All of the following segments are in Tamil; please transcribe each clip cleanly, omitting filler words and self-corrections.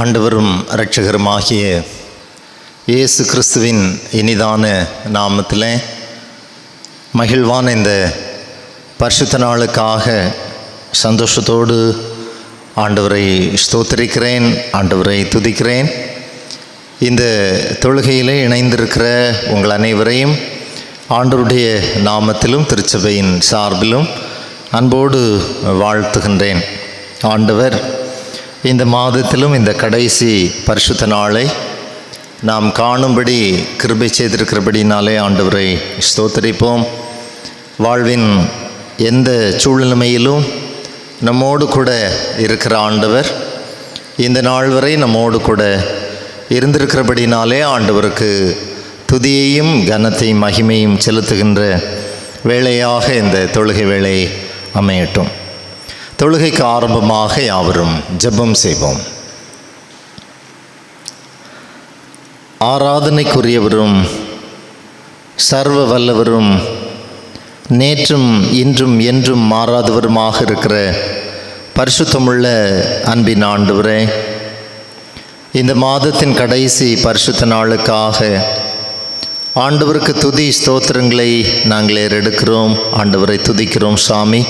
ஆண்டவரும் இரட்சகருமாகிய இயேசு கிறிஸ்துவின் இனிதான நாமத்தில் மகிழ்வான இந்த பரிசுத்த நாளுக்காக சந்தோஷத்தோடு ஆண்டவரை ஸ்தோத்திரிக்கிறேன், ஆண்டவரை துதிக்கிறேன். இந்த தொழுகையிலே இணைந்திருக்கிற உங்கள் அனைவரையும் ஆண்டவருடைய நாமத்திலும் திருச்சபையின் சார்பிலும் அன்போடு வாழ்த்துகின்றேன். ஆண்டவர் இந்த மாதத்திலும் இந்த கடைசி பரிசுத்த நாளை நாம் காணும்படி கிருபை செய்திருக்கிறபடினாலே ஆண்டவரை ஸ்தோத்திரிப்போம். வாழ்வின் எந்த சூழ்நிலைமையிலும் நம்மோடு கூட இருக்கிற ஆண்டவர் இந்த நாள் வரை நம்மோடு கூட இருந்திருக்கிறபடினாலே ஆண்டவருக்கு துதியையும் கனத்தையும் மகிமையும் செலுத்துகின்ற வேளையாக இந்த தொழுகை வேளை அமையட்டும். தொழுகைக்கு ஆரம்பமாக யாவரும் ஜெபம் செய்வோம். ஆராதனைக்குரியவரும் சர்வ வல்லவரும் நேற்றும் இன்றும் என்றும் மாறாதவருமாக இருக்கிற பரிசுத்தமுள்ள அன்பின் ஆண்டவரே, இந்த மாதத்தின் கடைசி பரிசுத்த நாளுக்காக ஆண்டவருக்கு துதி ஸ்தோத்திரங்களை நாங்கள் ஏறெடுக்கிறோம். ஆண்டவரை துதிக்கிறோம். சாமி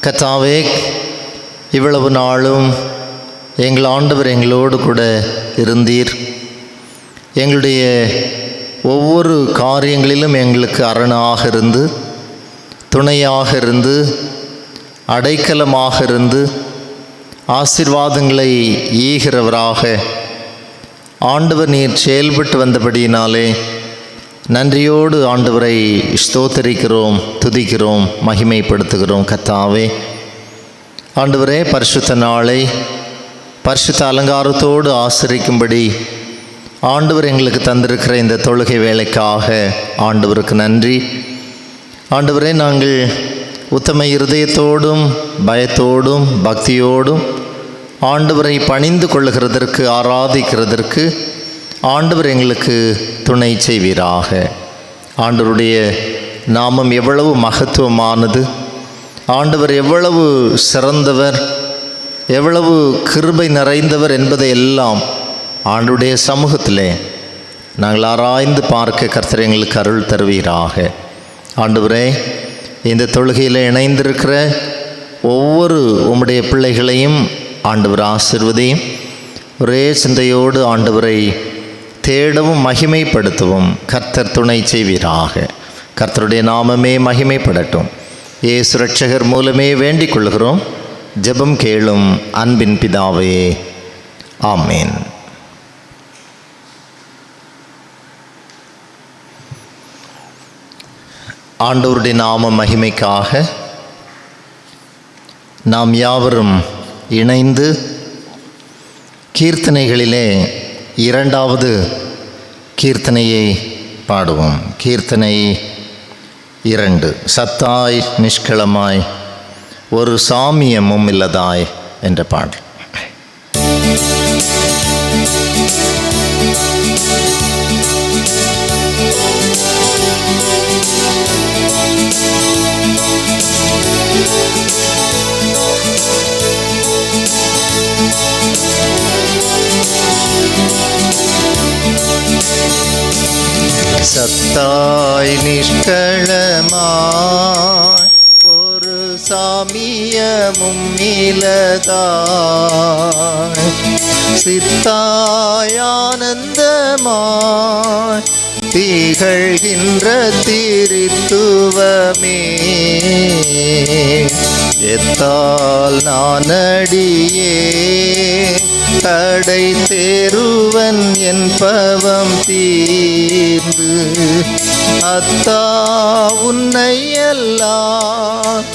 கர்த்தாவே, இவ்வளவு நாளும் எங்கள் ஆண்டவர் எங்களோடு கூட இருந்தீர். எங்களுடைய ஒவ்வொரு காரியங்களிலும் எங்களுக்கு அரணாக இருந்து, துணையாக இருந்து, அடைக்கலமாக இருந்து, ஆசீர்வாதங்களை ஈகிறவராக ஆண்டவர் நீர் செயல்பட்டு வந்தபடியினாலே நன்றியோடு ஆண்டவரை ஸ்தோத்தரிக்கிறோம், துதிக்கிறோம், மகிமைப்படுத்துகிறோம். கர்த்தாவே, ஆண்டவரே, பரிசுத்த நாளை பரிசுத்த அலங்காரத்தோடு ஆசரிக்கும்படி ஆண்டவர் எங்களுக்கு தந்திருக்கிற இந்த தொழுகை வேலைக்காக ஆண்டவருக்கு நன்றி. ஆண்டவரே, நாங்கள் உத்தம இருதயத்தோடும் பயத்தோடும் பக்தியோடும் ஆண்டவரை பணிந்து கொள்ளுகிறதற்கு, ஆராதிக்கிறதற்கு ஆண்டவர் எங்களுக்கு துணை செய்வீராக. ஆண்டவருடைய நாமம் எவ்வளவு மகத்துவமானது, ஆண்டவர் எவ்வளவு சிறந்தவர், எவ்வளவு கிருபை நிறைந்தவர் என்பதை எல்லாம் ஆண்டவருடைய சமூகத்திலே நாங்கள் ஆராய்ந்து பார்க்க கர்த்தர் எங்களுக்கு அருள் தருவீராக. ஆண்டவரே, இந்த தொழுகையில் இணைந்திருக்கிற ஒவ்வொரு உம்முடைய பிள்ளைகளையும் ஆண்டவர் ஆசீர்வதியும். ஒரே சிந்தையோடு ஆண்டவரை தேடவும் மகிமைப்படுத்தவும் கர்த்தர் துணை செய்வீராக. கர்த்தருடைய நாமமே மகிமைப்படட்டும். இயேசு இரட்சகர் மூலமே வேண்டிக் கொள்கிறோம். ஜெபம் கேளும் அன்பின் பிதாவே, ஆமேன். ஆண்டவருடைய நாம மகிமைக்காக நாம் யாவரும் இணைந்து கீர்த்தனைகளிலே 2வது கீர்த்தனையை பாடுவோம். கீர்த்தனை 2, சத்தாய் நிஷ்களமாய் ஒரு சாமியமும் இல்லதாய் என்ற பாடல். சத்தாய் நிஷ்களமாய் ஒரு சாமியமும் இலதாய் சித்தாய் ஆனந்தமாய் திகழ்கின்ற திரித்துவமே எத்தால் நான் அடியே கடை தேருவன் என் பவம் தீர்ந்து அத்தா உன்னை எல்லாம்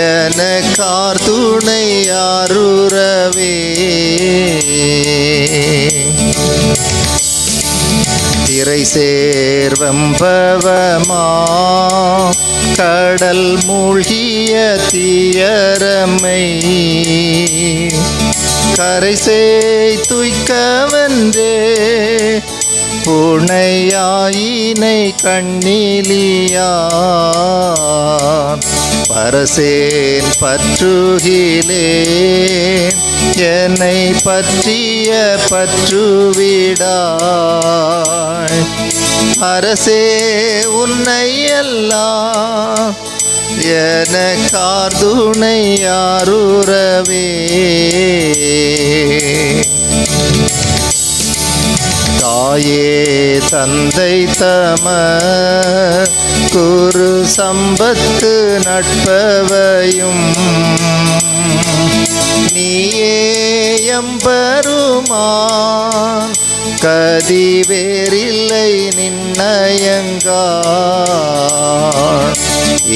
எனக்கார் துணை யாருறவே திரை சேர்வம்பவமா கடல் மூழ்கிய தீயரமை கரை செய் துய்க்கவென்றே புனையாயினை கண்ணிலியார் பரசேன் பற்றுகிலேன் என்னை பற்றிய பற்றுவிடாய். அரசே உன்னை எல்லாம் எனக்கார் துணை யாருறவே. தாயே தந்தை தம குரு சம்பத்து நட்பவையும் நீயே எம்பெருமான் கதிவேறில்லை நின்னயங்காள்.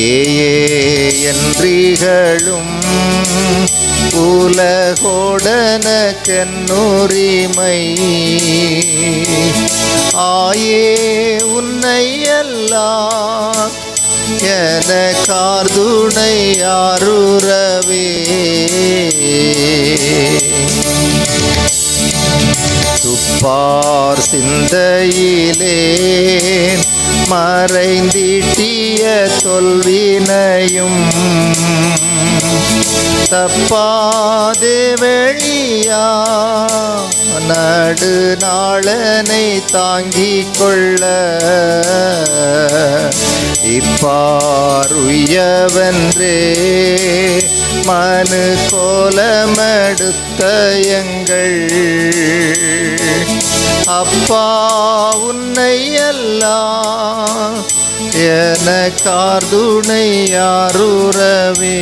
ஏயே என்றிகளும் உலகோடனக்கென்னுரிமை ஆயே உன்னை எல்லாம் எனக்கார் துணை யாருறவே. துப்பார் சிந்தையிலே மறைந்திட்டிய தொல்வினையும் தப்பாதே வெளியா நடு நாளனை தாங்கிக் கொள்ள. இப்பாருயவன்றே மனு கோலமெடுத்த எங்கள் அப்பா உன்னை எல்லாம் எனக்கார் துணை யாருறவே.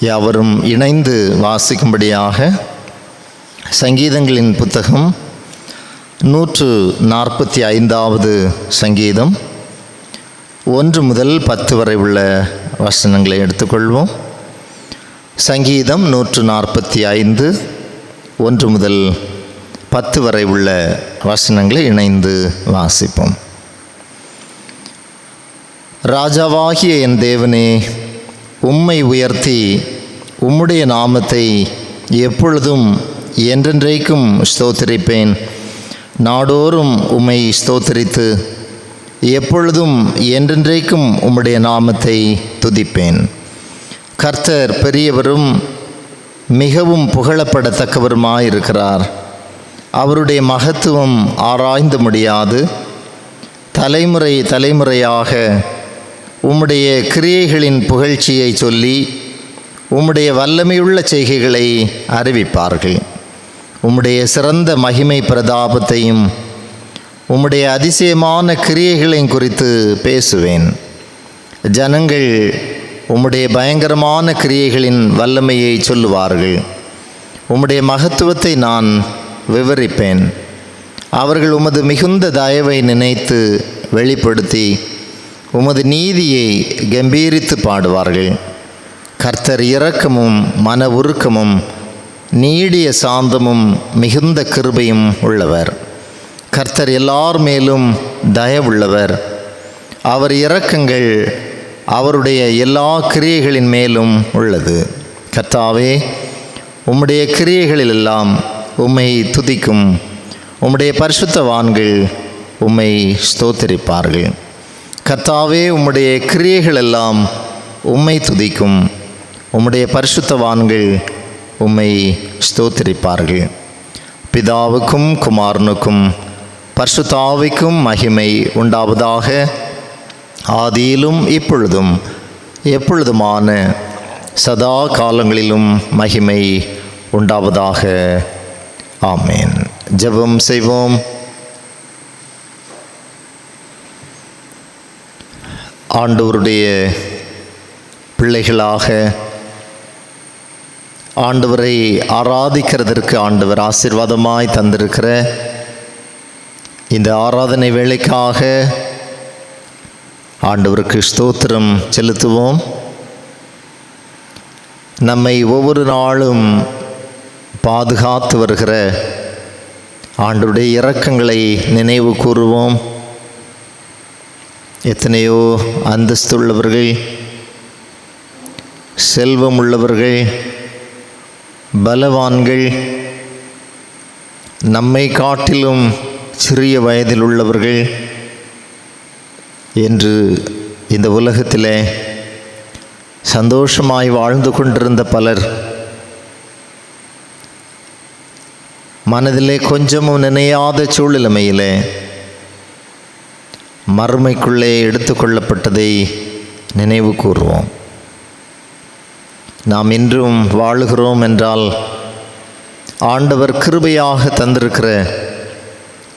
யாவரும் இணைந்து வாசிக்கும்படியாக சங்கீதங்களின் புத்தகம் 145வது சங்கீதம் 1 முதல் 10 வரை உள்ள வசனங்களை எடுத்துக்கொள்வோம். சங்கீதம் 145 1 முதல் 10 வரை உள்ள வசனங்களை இணைந்து வாசிப்போம். ராஜாவாகிய என் தேவனே, உம்மை உயர்த்தி உம்முடைய நாமத்தை எப்பொழுதும் என்றென்றைக்கும் ஸ்தோத்திரிப்பேன். நாடோறும் உம்மை ஸ்தோத்திரித்து எப்பொழுதும் என்றென்றைக்கும் உம்முடைய நாமத்தை துதிப்பேன். கர்த்தர் பெரியவரும் மிகவும் புகழப்படத்தக்கவருமாயிருக்கிறார். அவருடைய மகத்துவம் ஆராய்ந்து முடியாது. தலைமுறை தலைமுறையாக உம்முடைய கிரியைகளின் புகழ்ச்சியை சொல்லி உம்முடைய வல்லமையுள்ள செய்கைகளை அறிவிப்பார்கள். உம்முடைய சிறந்த மகிமை பிரதாபத்தையும் உம்முடைய அதிசயமான கிரியைகளையும் குறித்து பேசுவேன். ஜனங்கள் உம்முடைய பயங்கரமான கிரியைகளின் வல்லமையை சொல்லுவார்கள். உம்முடைய மகத்துவத்தை நான் விவரிப்பேன். அவர்கள் உமது மிகுந்த தயவை நினைத்து வெளிப்படுத்தி உமது நீதியை கம்பீரித்து பாடுவார்கள். கர்த்தர் இரக்கமும் மன உருக்கமும் நீடிய சாந்தமும் மிகுந்த கிருபையும் உள்ளவர். கர்த்தர் எல்லார் மேலும் தயவுள்ளவர். அவர் இரக்கங்கள் அவருடைய எல்லா கிரியைகளின் மேலும் உள்ளது. கர்த்தாவே, உம்முடைய கிரியைகளிலெல்லாம் உம்மை துதிக்கும். உம்முடைய பரிசுத்தவான்கள் உம்மை ஸ்தோத்திரிப்பார்கள். கர்த்தாவே, உம்முடைய கிரியைகளெல்லாம் உம்மை துதிக்கும். உம்முடைய பரிசுத்தவான்கள் உம்மை ஸ்தோத்திரிப்பார்கள். பிதாவுக்கும் குமாரனுக்கும் பரிசுத்தாவிக்கும் மகிமை உண்டாவதாக. ஆதியிலும் இப்பொழுதும் எப்பொழுதுமான சதா காலங்களிலும் மகிமை உண்டாவதாக. ஆமேன். ஜெபம் செய்வோம். ஆண்டவருடைய பிள்ளைகளாக ஆண்டவரை ஆராதிக்கிறதற்கு ஆண்டவர் ஆசீர்வாதமாய் தந்திருக்கிற இந்த ஆராதனை வேளைக்காக ஆண்டவருக்கு ஸ்தோத்திரம் செலுத்துவோம். நம்மை ஒவ்வொரு நாளும் பாதுகாத்து வருகிற ஆண்டவருடைய இரக்கங்களை நினைவு கூறுவோம். எத்தனையோ அந்தஸ்துள்ளவர்கள், செல்வம் உள்ளவர்கள், பலவான்கள், நம்மை காட்டிலும் சிறிய வயதில் உள்ளவர்கள், என்று இந்த உலகத்திலே சந்தோஷமாய் வாழ்ந்து கொண்டிருந்த பலர் மனதிலே கொஞ்சமும் நினையாத சூழ்நிலைமையிலே மறுமைக்குள்ளே எடுத்துக்கொள்ளப்பட்டதை நினைவு கூறுவோம். நாம் இன்றும் வாழுகிறோம் என்றால் ஆண்டவர் கிருபையாக தந்திருக்கிற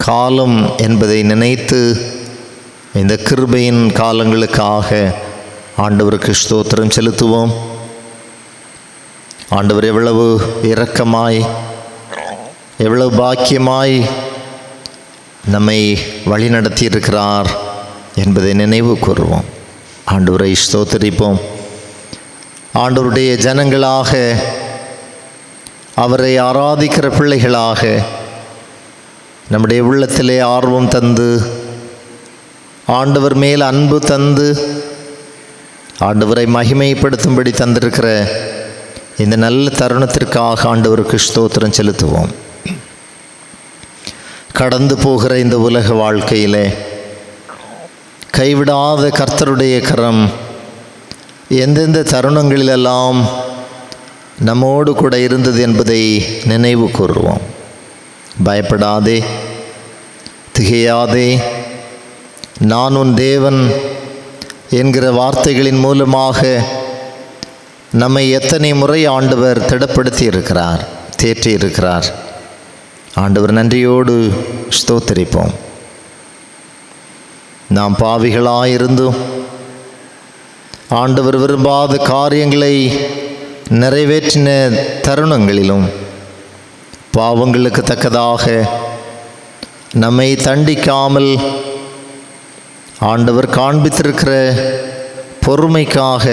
காலம் என்பதை நினைத்து இந்த கிருபையின் காலங்களுக்காக ஆண்டவருக்கு ஸ்தோத்திரம் செலுத்துவோம். ஆண்டவர் எவ்வளவு இரக்கமாய் எவ்வளவு பாக்கியமாய் நம்மை வழிநடத்தி இருக்கிறார் என்பதை நினைவு கூறுவோம். ஆண்டவரை ஸ்தோத்திரிப்போம். ஆண்டவருடைய ஜனங்களாக, அவரை ஆராதிக்கிற பிள்ளைகளாக நம்முடைய உள்ளத்திலே ஆர்வம் தந்து, ஆண்டவர் மேல் அன்பு தந்து, ஆண்டவரை மகிமைப்படுத்தும்படி தந்திருக்கிற இந்த நல்ல தருணத்திற்காக ஆண்டவருக்கு ஸ்தோத்திரம் செலுத்துவோம். கடந்து போகிற இந்த உலக வாழ்க்கையிலே கைவிடாத கர்த்தருடைய கரம் எந்தெந்த தருணங்களிலெல்லாம் நம்மோடு கூட இருந்தது என்பதை நினைவு கூறுவோம். பயப்படாதே, திகையாதே, நான் உன் தேவன் என்கிற வார்த்தைகளின் மூலமாக நம்மை எத்தனை முறை ஆண்டவர் திடப்படுத்தி இருக்கிறார், தேற்றி இருக்கிறார். ஆண்டவர் நன்றியோடு ஸ்தோத்திரிப்போம். நாம் பாவிகளாயிருந்தும் ஆண்டவர் விரும்பாத காரியங்களை நிறைவேற்றின தருணங்களிலும் பாவங்களுக்கு தக்கதாக நம்மை தண்டிக்காமல் ஆண்டவர் காண்பித்திருக்கிற பொறுமைக்காக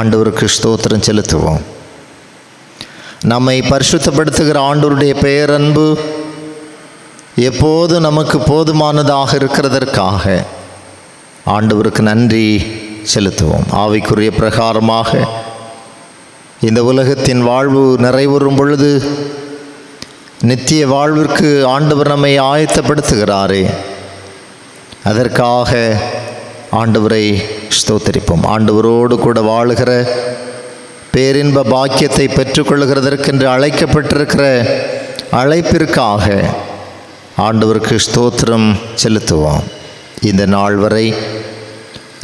ஆண்டவருக்கு ஸ்தோத்திரம் செலுத்துவோம். நம்மை பரிசுத்தப்படுத்துகிற ஆண்டவருடைய பேரன்பு எப்போது நமக்கு போதுமானதாக இருக்கிறதற்காக ஆண்டவருக்கு நன்றி செலுத்துவோம். ஆவிக்குரிய பிரகாரமாக இந்த உலகத்தின் வாழ்வு நிறைவுறும் பொழுது நித்திய வாழ்விற்கு ஆண்டவர் நம்மை ஆயத்தப்படுத்துகிறாரே, அதற்காக ஆண்டவரை ஸ்தோத்திரிப்போம். ஆண்டவரோடு கூட வாழுகிற பேரின்ப பாக்கியத்தை பெற்றுக்கொள்கிறதற்கென்று அழைக்கப்பட்டிருக்கிற அழைப்பிற்காக ஆண்டவருக்கு ஸ்தோத்திரம் செலுத்துவோம். இந்த நாள் வரை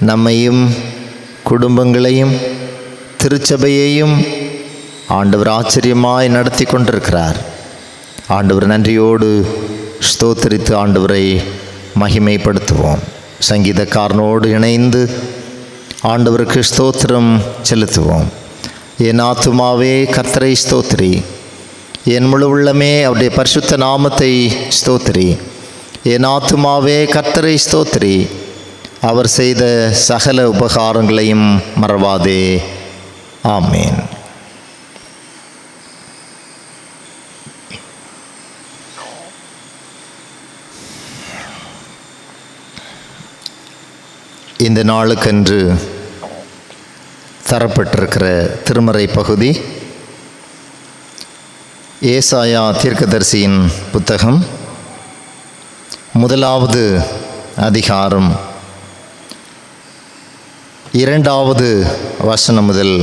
நம்மையும் குடும்பங்களையும் திருச்சபையையும் ஆண்டவர் ஆச்சரியமாய் நடத்தி கொண்டிருக்கிறார். ஆண்டவர் நன்றியோடு ஸ்தோத்திரித்து ஆண்டவரை மகிமைப்படுத்துவோம். சங்கீதக்காரனோடு இணைந்து ஆண்டவருக்கு ஸ்தோத்திரம் செலுத்துவோம். என் ஆத்துமாவே கர்த்தரை ஸ்தோத்திரி, என் முழு உள்ளமே அவருடைய பரிசுத்த நாமத்தை ஸ்தோத்திரி. என் ஆத்துமாவே கர்த்தரை ஸ்தோத்திரி, அவர் செய்த சகல உபகாரங்களையும் மறவாதே. ஆமேன். இந்த நாளுக்கென்று தரப்பட்டிருக்கிற திருமறை பகுதி ஏசாயா தீர்க்கதரிசியின் புத்தகம், 1வது அதிகாரம் 2வது வசனம் முதல்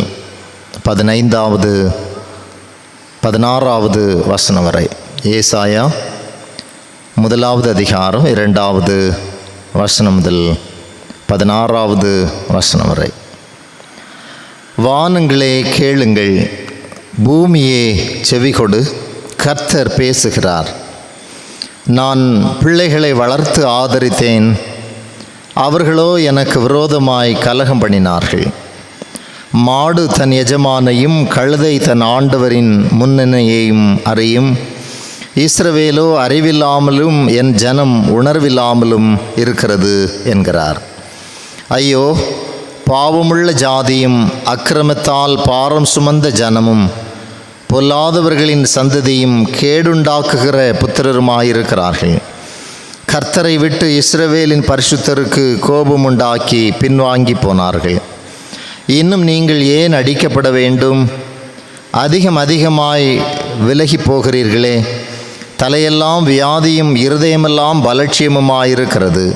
15வது 16வது வசனம் வரை. ஏசாயா 1வது அதிகாரம் 2வது வசனம் முதல் 16வது வசனம் வரை. வானங்களே கேளுங்கள், பூமியே செவிகொடு, கர்த்தர் பேசுகிறார். நான் பிள்ளைகளை வளர்த்து ஆதரித்தேன், அவர்களோ எனக்கு விரோதமாய் கலகம் பண்ணினார்கள். மாடு தன் எஜமானையும் கழுதை தன் ஆண்டவரின் முன்னணியையும் அறியும். இஸ்ரவேலோ அறிவில்லாமலும் என் ஜனம் உணர்வில்லாமலும் இருக்கிறது என்கிறார். ஐயோ, பாவமுள்ள ஜாதியும் அக்கிரமத்தால் பாரம் சுமந்த ஜனமும் பொல்லாதவர்களின் சந்ததியும் கேடுண்டாக்குகிற புத்திரருமாயிருக்கிறார்கள். கர்த்தரை விட்டு இஸ்ரவேலின் பரிசுத்தருக்கு கோபம் உண்டாக்கி பின்வாங்கி போனார்கள். இன்னும் நீங்கள் ஏன் அடிக்கப்பட வேண்டும்? அதிகமாய் விலகி போகிறீர்களே. தலையெல்லாம் வியாதியும் இருதயமெல்லாம் பலட்சியமுமாயிருக்கிறது.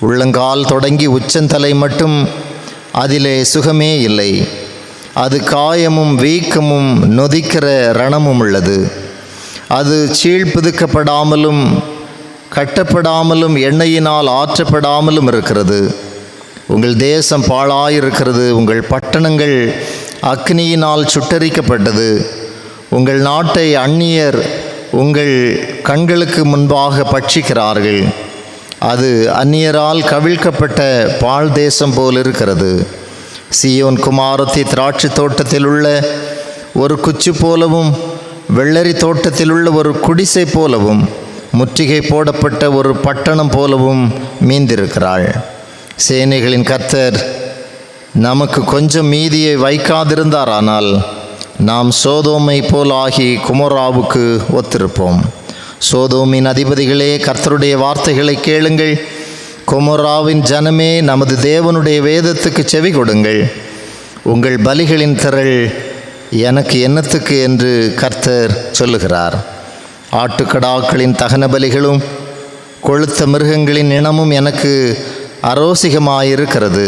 உள்ளங்கால் தொடங்கி உச்சந்தலை மட்டும் அதிலே சுகமே இல்லை. அது காயமும் வீக்கமும் நொதிக்கிற ரணமும் உள்ளது. அது சீழ்பிதுக்கப்படாமலும் கட்டப்படாமலும் எண்ணெயினால் ஆற்றப்படாமலும் இருக்கிறது. உங்கள் தேசம் பாழாயிருக்கிறது. உங்கள் பட்டணங்கள் அக்னியினால் சுட்டரிக்கப்பட்டது. உங்கள் நாட்டை அந்நியர் உங்கள் கண்களுக்கு முன்பாக பட்சிக்கிறார்கள். அது அந்நியரால் கவிழ்க்கப்பட்ட பாழ் தேசம் போல் இருக்கிறது. சீயோன் குமாரத்தி திராட்சை தோட்டத்தில் உள்ள ஒரு குச்சி போலவும் வெள்ளரி தோட்டத்தில் உள்ள ஒரு குடிசை போலவும் முற்றுகை போடப்பட்ட ஒரு பட்டணம் போலவும் மீந்திருக்கிறாள். சேனைகளின் கர்த்தர் நமக்கு கொஞ்சம் மீதியை வைக்காதிருந்தாரானால் நாம் சோதோமை போலாகி குமோராவுக்கு ஒத்திருப்போம். சோதோமின் அதிபதிகளே, கர்த்தருடைய வார்த்தைகளை கேளுங்கள். குமோராவின் ஜனமே, நமது தேவனுடைய வேதத்துக்கு செவி கொடுங்கள். உங்கள் பலிகளின் திரள் எனக்கு என்னத்துக்கு என்று கர்த்தர் சொல்லுகிறார். ஆட்டுக்கடாக்களின் தகன பலிகளும் கொழுத்த மிருகங்களின் இனமும் எனக்கு அரோசிகமாயிருக்கிறது.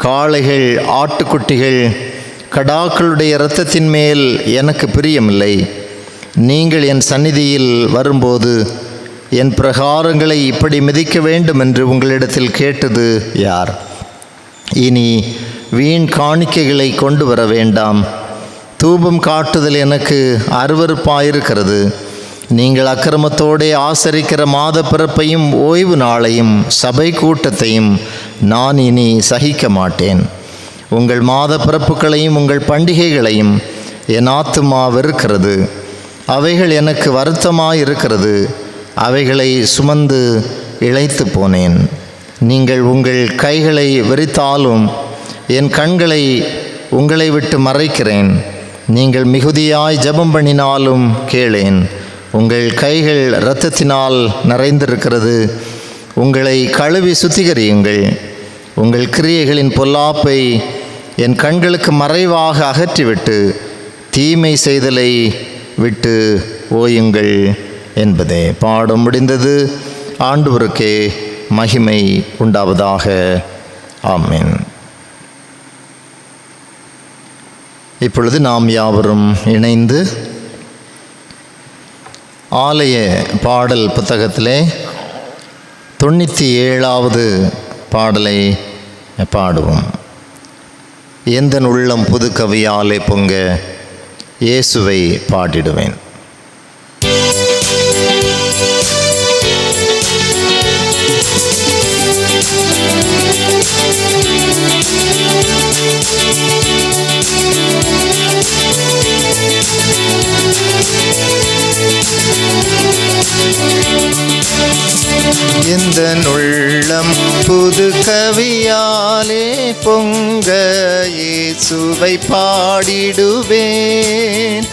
காளைகள் ஆட்டுக்குட்டிகள் கடாக்களுடைய இரத்தத்தின் மேல் எனக்கு பிரியமில்லை. நீங்கள் என் சந்நிதியில் வரும்போது என் பிரகாரங்களை இப்படி மிதிக்க வேண்டும் என்று உங்களிடத்தில் கேட்டது யார்? இனி வீண் காணிக்கைகளை கொண்டு வர வேண்டாம். தூபம் காட்டுதல் எனக்கு அருவருப்பாயிருக்கிறது. நீங்கள் அக்கிரமத்தோடே ஆசரிக்கிற மாத பிறப்பையும் ஓய்வு நாளையும் சபை கூட்டத்தையும் நான் இனி சகிக்க மாட்டேன். உங்கள் மாத பிறப்புகளையும் உங்கள் பண்டிகைகளையும் என் ஆத்துமா வெறுக்கிறது. அவைகள் எனக்கு வருத்தமாயிருக்கிறது. அவைகளை சுமந்து இளைத்து போனேன். நீங்கள் உங்கள் கைகளை விரித்தாலும் என் கண்களை உங்களை விட்டு மறைக்கிறேன். நீங்கள் மிகுதியாய் ஜெபம் பண்ணினாலும் கேளேன். உங்கள் கைகள் இரத்தத்தினால் நிறைந்திருக்கிறது. உங்களை கழுவி சுத்திகரியுங்கள். உங்கள் கிரியைகளின் பொல்லாப்பை என் கண்களுக்கு மறைவாக அகற்றிவிட்டு தீமை செய்தலை விட்டு ஓயுங்கள் என்பதே. பாடம் முடிந்தது. ஆண்டவருக்கே மகிமை உண்டாவதாக. ஆமென். இப்பொழுது நாம் யாவரும் இணைந்து ஆலய பாடல் புத்தகத்திலே 97வது பாடலை பாடுவோம். எந்தன் உள்ளம் புது கவியாலே பொங்க இயேசுவை பாடிடுவேன். எந்தன் உள்ளம் புது கவியாலே பொங்க இயேசுவை பாடிடுவேன்.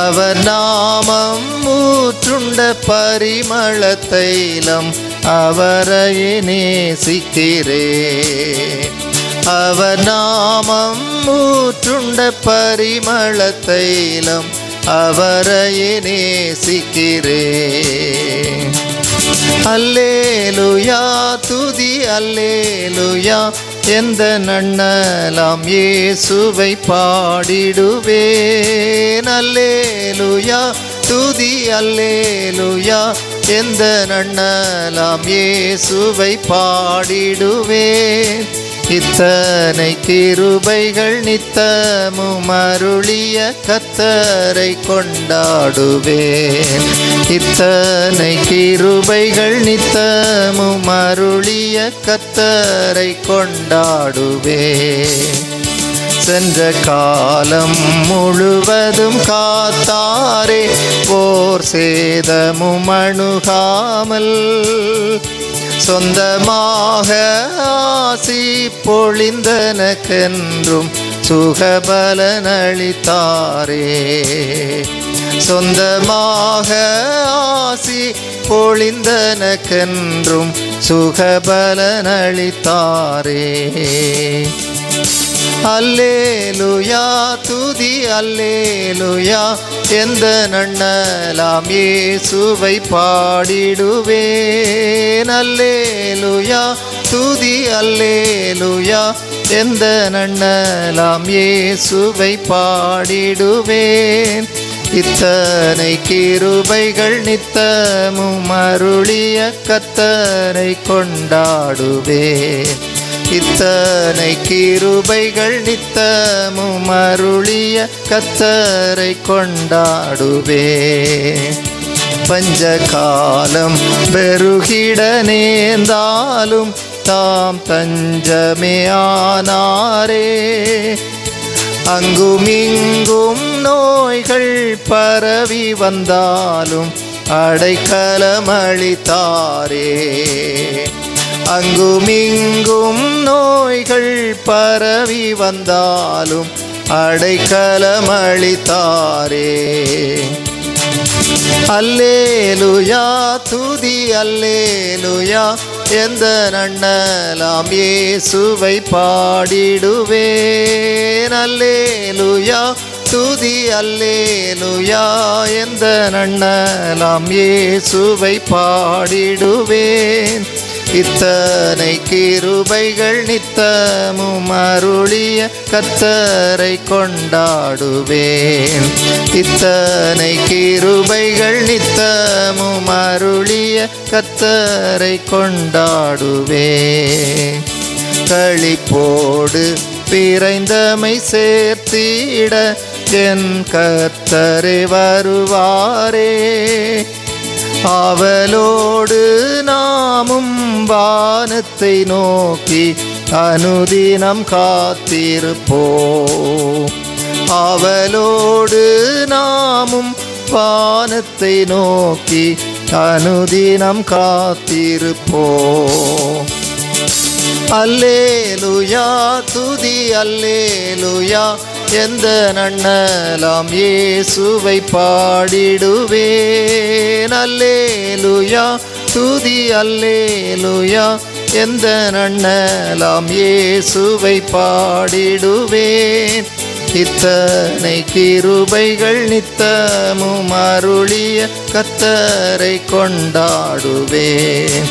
அவர் நாமம் ஊற்றுண்ட பரிமள தைலம் அவரையே நேசிக்கிறேன். அவர் நாமம் ஊற்றுண்ட பரிமள தைலம் அவரையே நேசிக்கிறேன். அல்லேலூயா துதி அல்லேலூயா, எந்த நன்னலாம் இயேசுவை பாடிடுவேன். அல்லேலூயா துதி அல்லேலூயா, எந்த நன்னலாம் இயேசுவை பாடிடுவேன். இத்தனை கிருபைகள் நித்தமும் அருளிய கர்த்தரை கொண்டாடுவேன். இத்தனை கிருபைகள் நித்தமும் அருளிய கர்த்தரை கொண்டாடுவேன். சென்ற காலம் முழுவதும் காத்தாரே, போர் சேதமும் அணுகாமல் சொந்தமாக ஆசி பொழிந்தனக்கென்றும் சுகபலனளித்தாரே. சொந்தமாக ஆசி பொழிந்தனக்கென்றும் சுகபலனளித்தாரே. அல்லேலுயா துதி அல்லேலுயா எந்த நன்னலாம் இயேசுவை பாடிடுவேன். அல்லேலுயா துதி அல்லேலுயா எந்த நன்னலாம் இயேசுவை பாடிடுவேன். இத்தனை கிருபைகள் நித்தமும் அருளிய கர்த்தரை கொண்டாடுவேன். இத்தனை கிருபைகள் நித்தமும் அருளிய கர்த்தரை கொண்டாடுவேன். பஞ்சகாலம் பெருகிட நேர்ந்தாலும் தாம் தஞ்சமே ஆனாரே. அங்குமிங்கும் நோய்கள் பரவி வந்தாலும் அடைக்கலமளித்தாரே. அங்குமிங்கும் நோய்கள் பரவி வந்தாலும் அடைக்கலமளித்தாரே. அல்லேலுயா துதி அல்லேலுயா எந்த நன்னலாம் இயேசுவை பாடிடுவேன். அல்லேலுயா துதி அல்லேலுயா எந்த நன்னலாம் இயேசுவை பாடிடுவேன். இத்தனை கிருபைகள் நித்தமும் அருளிய கர்த்தரை கொண்டாடுவேன். இத்தனை கிருபைகள் நித்தமும் அருளிய கர்த்தரை கொண்டாடுவேன். களிப்போடு பிறைந்தமை சேர்த்திட என் கர்த்தரே வருவாரே. ஆவலோடு நாமும் வானத்தை நோக்கி அனுதினம் காத்திருப்போம். ஆவலோடு நாமும் வானத்தை நோக்கி அனுதினம் காத்திருப்போம். அல்லேலுயா துதி அல்லேலுயா எந்த நன்னலாம் இயேசுவை பாடிடுவேன். அல்லேலுயா துதி அல்லேலுயா எந்த நன்னலாம் இயேசுவை பாடிடுவேன். இத்தனை கிருபைகள் நித்தமும் அருளிய கர்த்தரை கொண்டாடுவேன்.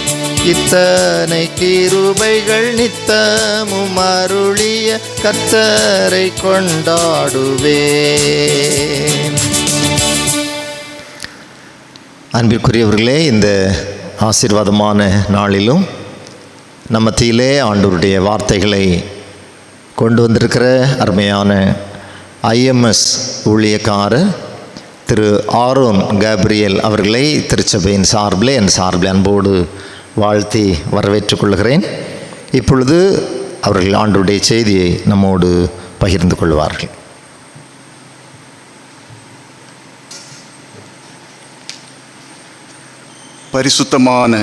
இத்தனை கிருபைகள் நித்தமும் அருளிய கர்த்தரை கொண்டாடுவேன். அன்பிற்குரியவர்களே, இந்த ஆசீர்வாதமான நாளிலும் நம்ம மத்தியிலே ஆண்டவருடைய வார்த்தைகளை கொண்டு வந்திருக்கிற அருமையான ஐஎம்எஸ் ஊழியக்காரர் திரு ஆரோன் கேப்ரியல் அவர்களை திருச்சபையின் சார்பில் என் சார்பில் அன்போடு வாழ்த்தி வரவேற்றுக் கொள்கிறேன். இப்பொழுது அவர்கள் ஆண்டவருடைய செய்தியை நம்மோடு பகிர்ந்து கொள்வார்கள். பரிசுத்தமான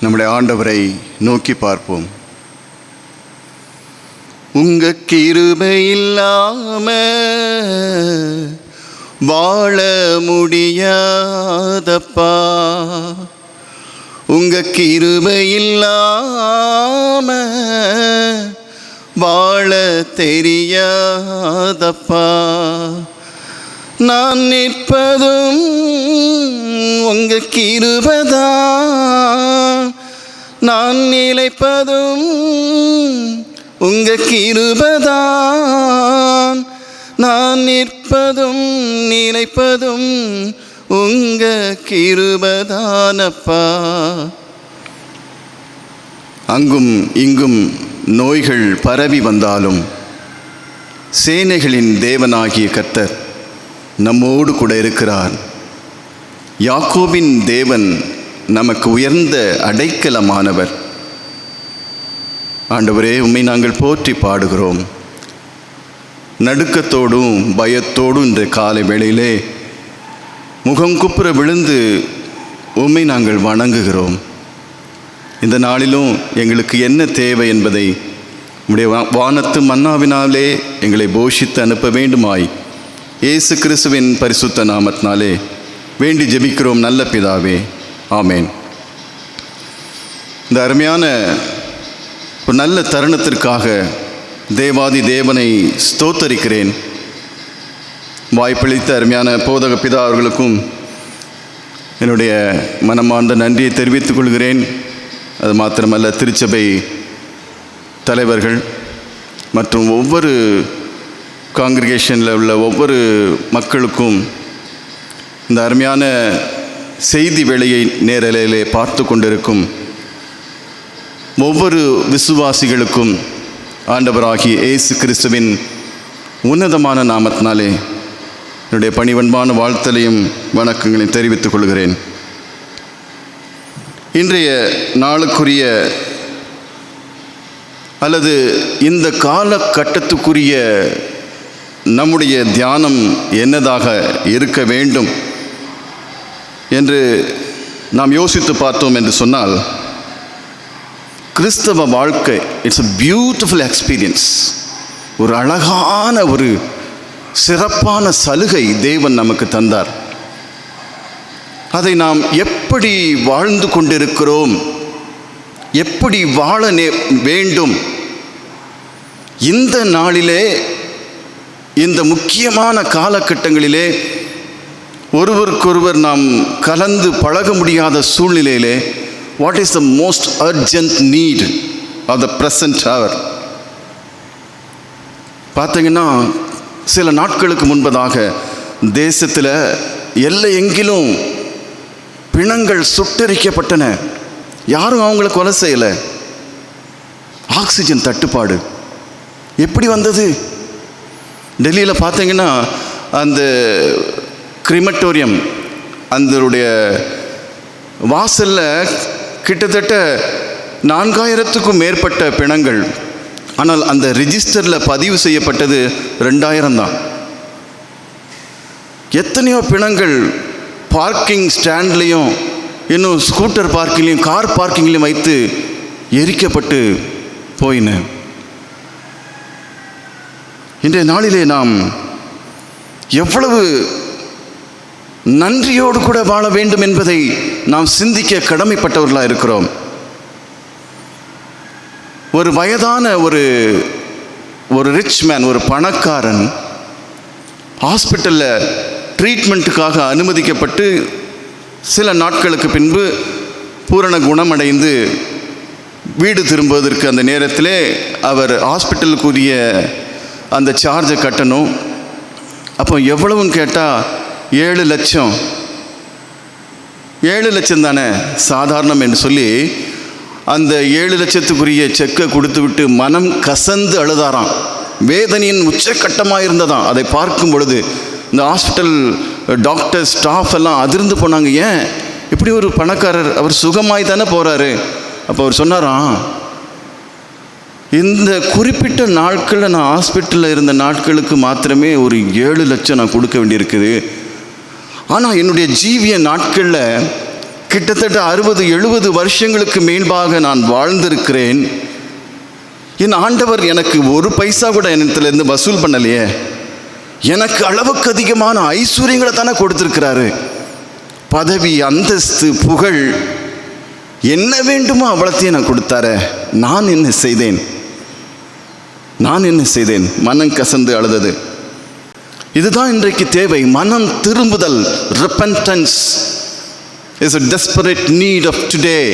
நம்முடைய ஆண்டவரை நோக்கி பார்ப்போம். உங்க கிருபை இல்லாம வாழ முடியாதப்பா. உங்க கிருபை இல்லாம வாழ தெரியாதப்பா. நான் நிற்பதும் உங்க கிருபைதான், நான் நிலைப்பதும் உங்க கிருபைதான், நான் நிற்பதும் நிலைப்பதும் உங்க கிருபைதானப்பா. அங்கும் இங்கும் நோய்கள் பரவி வந்தாலும் சேனைகளின் தேவனாகிய கர்த்தர் நம்மோடு கூட இருக்கிறார். யாக்கோபின் தேவன் நமக்கு உயர்ந்த அடைக்கலமானவர். ஆண்டவரே, உம்மை நாங்கள் போற்றி பாடுகிறோம். நடுக்கத்தோடும் பயத்தோடும் இன்று காலை வேளையிலே முகங்குப்புற விழுந்து உம்மை நாங்கள் வணங்குகிறோம். இந்த நாளிலும் எங்களுக்கு என்ன தேவை என்பதை உம்முடைய வானத்து மன்னாவினாலே எங்களை போஷித்து அனுப்ப வேண்டுமாய் இயேசு கிறிஸ்துவின் பரிசுத்த நாமத்தினாலே வேண்டி ஜெபிக்கிறோம் நல்ல பிதாவே, ஆமேன். இந்த அருமையான ஒரு நல்ல தருணத்திற்காக தேவாதி தேவனை ஸ்தோத்தரிக்கிறேன். வாய்ப்பளித்த அருமையான போதக பிதா அவர்களுக்கும் என்னுடைய மனமார்ந்த நன்றியை தெரிவித்துக் கொள்கிறேன். அது மாத்திரமல்ல, திருச்சபை தலைவர்கள் மற்றும் ஒவ்வொரு காங்கிரிகேஷனில் உள்ள ஒவ்வொரு மக்களுக்கும், இந்த அருமையான செய்தி வேளையை நேரலையிலே பார்த்து கொண்டிருக்கும் ஒவ்வொரு விசுவாசிகளுக்கும் ஆண்டவராகிய இயேசு கிறிஸ்துவின் உன்னதமான நாமத்தினாலே என்னுடைய பணிவன்பான வாழ்த்தலையும் வணக்கங்களையும் தெரிவித்துக் கொள்கிறேன். இன்றைய நாளுக்குரிய அல்லது இந்த காலகட்டத்துக்குரிய நம்முடைய தியானம் என்னதாக இருக்க வேண்டும் என்று நாம் யோசித்து பார்த்தோம் என்று சொன்னால், கிறிஸ்தவ வாழ்க்கை இட்ஸ் a பியூட்டிஃபுல் எக்ஸ்பீரியன்ஸ். ஒரு அழகான ஒரு சிறப்பான சலுகை தேவன் நமக்கு தந்தார். அதை நாம் எப்படி வாழ்ந்து கொண்டிருக்கிறோம், எப்படி வாழ வேண்டும், இந்த நாளிலே, இந்த முக்கியமான காலகட்டங்களிலே ஒருவருக்கொருவர் நாம் கலந்து பழக முடியாத சூழ்நிலையிலே, what is the most urgent need of the present hour? பார்த்தீங்கன்னா, சில நாட்களுக்கு முன்பதாக தேசத்தில் எல்லை எங்கிலும் பிணங்கள் சுட்டெரிக்கப்பட்டன. யாரும் அவங்கள கொலை செய்யலை. ஆக்சிஜன் தட்டுப்பாடு எப்படி வந்தது? டெல்லியில் பார்த்தீங்கன்னா, அந்த கிரிமட்டோரியம் அதனுடைய வாசலில் கிட்டத்தட்ட 4000க்கும் மேற்பட்ட பிணங்கள். ஆனால் அந்த ரிஜிஸ்டரில் பதிவு செய்யப்பட்டது 2000 தான். எத்தனையோ பிணங்கள் பார்க்கிங் ஸ்டாண்ட்லேயும், இன்னும் ஸ்கூட்டர் பார்க்கிங்லேயும், கார் பார்க்கிங்லேயும் வைத்து எரிக்கப்பட்டு போயின. இன்றைய நாளிலே நாம் எவ்வளவு நன்றியோடு கூட வாழ வேண்டும் என்பதை நாம் சிந்திக்க கடமைப்பட்டவர்களாக இருக்கிறோம். ஒரு வயதான ஒரு ரிச் மேன், ஒரு பணக்காரன் ஹாஸ்பிட்டலில் ட்ரீட்மெண்ட்டுக்காக அனுமதிக்கப்பட்டு சில நாட்களுக்கு பின்பு பூரண குணமடைந்து வீடு திரும்புவதற்கு அந்த நேரத்திலே அவர் ஹாஸ்பிட்டலுக்குரிய அந்த சார்ஜை கட்டணும். அப்போ எவ்வளவுன்னு கேட்டால் 7 லட்சம். 7 லட்சம் தானே சாதாரணம் என்று சொல்லி அந்த 7 லட்சத்துக்குரிய செக்கை கொடுத்து விட்டு மனம் கசந்து அழுதாராம். வேதனையின் உச்சக்கட்டமாக இருந்ததாம். அதை பார்க்கும் பொழுது இந்த ஹாஸ்பிட்டல் டாக்டர் ஸ்டாஃப் எல்லாம் அதிர்ந்து போனாங்க. ஏன் இப்படி ஒரு பணக்காரர், அவர் சுகமாய் தானே போகிறாரு. அப்போ அவர் சொன்னாராம், இந்த குறிப்பிட்ட நாட்களில் நான் ஹாஸ்பிட்டலில் இருந்த நாட்களுக்கு மாத்திரமே ஒரு 7 லட்சம் நான் கொடுக்க வேண்டியிருக்குது. ஆனால் என்னுடைய ஜீவிய நாட்களில் கிட்டத்தட்ட 60-70 வருஷங்களுக்கு மேல்பாக நான் வாழ்ந்திருக்கிறேன். என் ஆண்டவர் எனக்கு ஒரு பைசா கூட என்னத்திலேருந்து வசூல் பண்ணலையே. எனக்கு அளவுக்கு அதிகமான ஐஸ்வர்யங்களை தானே கொடுத்துருக்கிறாரு. பதவி, அந்தஸ்து, புகழ், என்ன வேண்டுமோ அவ்வளோத்தையும் நான் கொடுத்தாரே. நான் என்ன செய்தேன்? மனம் கசந்து அழுதது. இதுதான் இன்றைக்கு தேவை. மனம் திரும்புதல், repentance is a desperate need of today.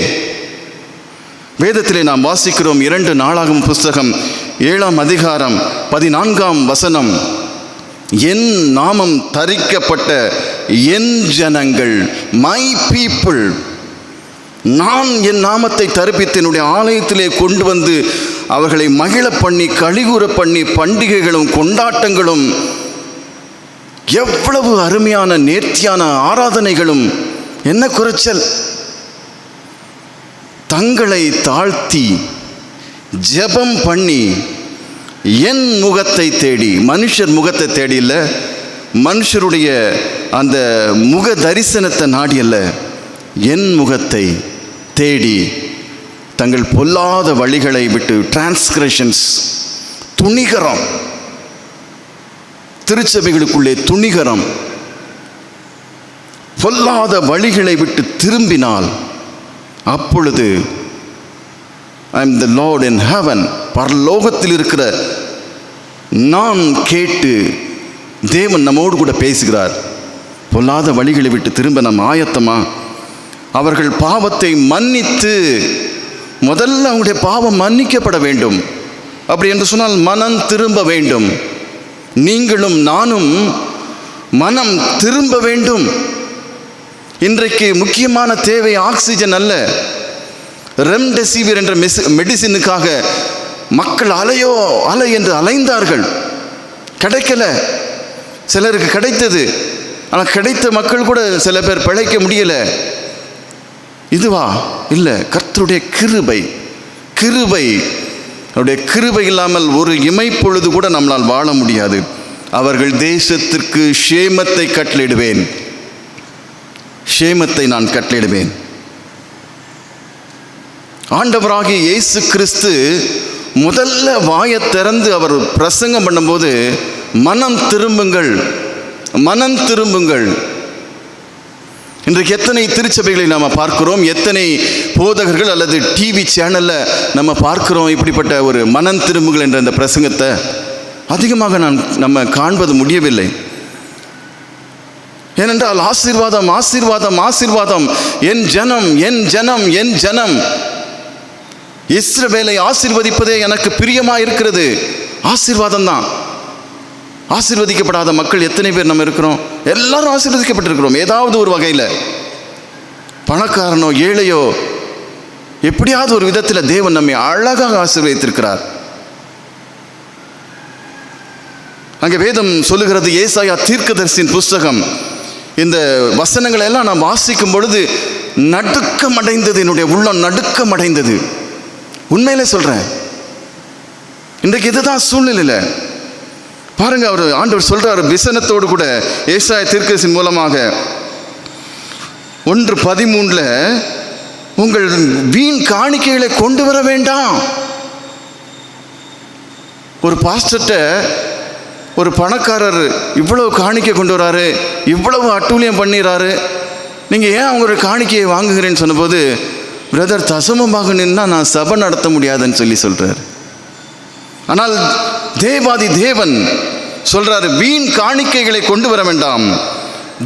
வேதத்திலே நாம் வாசிக்கிறோம், 2 நாளாகும் புஸ்தகம் 7ஆம் அதிகாரம் 14ஆம் வசனம், என் நாமம் தரிக்கப்பட்ட என் ஜனங்கள், மை பீப்புள், நான் என் நாமத்தை தரிப்பித்து என்னுடைய ஆலயத்திலே கொண்டு வந்து அவர்களை மகிழ பண்ணி களிகூற பண்ணி பண்டிகைகளும் கொண்டாட்டங்களும், எவ்வளவு அருமையான நேர்த்தியான ஆராதனைகளும், என்ன குறைச்சல்? தங்களை தாழ்த்தி ஜெபம் பண்ணி என் முகத்தை தேடி, மனுஷர் முகத்தை தேடி அல்ல, மனுஷருடைய அந்த முக தரிசனத்தை நாடி அல்ல, என் முகத்தை தேடி தங்கள் பொல்லாத வழிகளை விட்டு, டிரான்ஸ்கிரஷன்ஸ், துணிகரம், திருச்சபைகளுக்குள்ளே துணிகரம், பொல்லாத வழிகளை விட்டு திரும்பினால் அப்பொழுது I am the Lord in heaven. பரலோகத்தில் இருக்கிற நான் கேட்டு தேவன் நம்மோடு கூட பேசுகிறார். பொல்லாத வழிகளை விட்டு திரும்ப நம்ம ஆயத்தமா? அவர்கள் பாவத்தை மன்னித்து, முதல்ல அவங்களுடைய பாவம் மன்னிக்கப்பட வேண்டும். அப்படி என்று சொன்னால் மனம் திரும்ப வேண்டும். நீங்களும் நானும் மனம் திரும்ப வேண்டும். இன்றைக்கு முக்கியமான தேவை ஆக்சிஜன் அல்ல, ரெம்டெசிவிர் என்ற மெடிசினுக்காக மக்கள் அலை என்று அலைந்தார்கள். கிடைக்கல. சிலருக்கு கிடைத்தது, ஆனால் கிடைத்த மக்கள் கூட சில பேர் பிழைக்க முடியல. இதுவா? இல்லை, கர்த்தருடைய கிருபை அவருடைய கிருபை இல்லாமல் ஒரு இமைப்பொழுது கூட நம்மளால் வாழ முடியாது. அவர்கள் தேசத்திற்கு ஷேமத்தை கட்டளையிடுவேன், ஷேமத்தை நான் கட்டளையிடுவேன். ஆண்டவராகிய இயேசு கிறிஸ்து முதல்ல வாயை திறந்து அவர் பிரசங்கம் பண்ணும்போது மனம் திரும்புங்கள், மனம் திரும்புங்கள். இன்றைக்கு எத்தனை திருச்சபைகளை நாம் பார்க்கிறோம், எத்தனை போதகர்கள் அல்லது டிவி சேனலில் நம்ம பார்க்கிறோம் இப்படிப்பட்ட ஒரு மனம் திரும்புங்கள் என்ற அந்த பிரசங்கத்தை. அதிகமாக நம்ம காண்பது முடியவில்லை. ஏனென்றால் ஆசீர்வாதம் ஆசீர்வாதம் ஆசீர்வாதம், என் ஜனம் என் ஜனம் என் ஜனம், இஸ்ரவேலை ஆசீர்வதிப்பதே எனக்கு பிரியமாக இருக்கிறது. ஆசீர்வாதம் தான். ஆசீர்வதிக்கப்படாத மக்கள் எத்தனை பேர் நம்ம இருக்கிறோம்? எல்லாரும் ஆசீர்வதிக்கப்பட்டிருக்கிறோம் ஏதாவது ஒரு வகையில். பணக்காரனோ ஏழையோ எப்படியாவது ஒரு விதத்தில் தேவன் நம்மை அழகாக ஆசீர்வதித்திருக்கிறார். அங்கே வேதம் சொல்லுகிறது, ஏசாயா தீர்க்கதரிசியின் புஸ்தகம், இந்த வசனங்களை எல்லாம் நான் வாசிக்கும் பொழுது நடுக்கம் அடைந்தது, என்னுடைய உள்ளம் நடுக்கம் அடைந்தது. உண்மையிலே சொல்கிறேன். இன்றைக்கு இதுதான் சூழ்நிலையில் பாருங்க, ஆண்டவர் சொல்றாரு விசனத்தோடு கூட ஏசாயா தீர்க்கதரிசியின் மூலமாக 1:13 உங்கள் வீண் காணிக்கைகளை கொண்டு வர வேண்டாம். ஒரு பாஸ்டர்ட்ட ஒரு பணக்காரர் இவ்வளவு காணிக்கை கொண்டு வராரு, இவ்வளவு அட்டூழியம் பண்ணிடுறாரு, நீங்கள் ஏன் அவங்களோட காணிக்கையை வாங்குகிறேன்னு சொன்னபோது, பிரதர் தசமமாக நின்னா நான் சபை நடத்த முடியாதுன்னு சொல்கிறார். ஆனால் தேவாதி தேவன் சொல்றாரு, வீண் காணிக்கைகளை கொண்டு வர வேண்டாம்,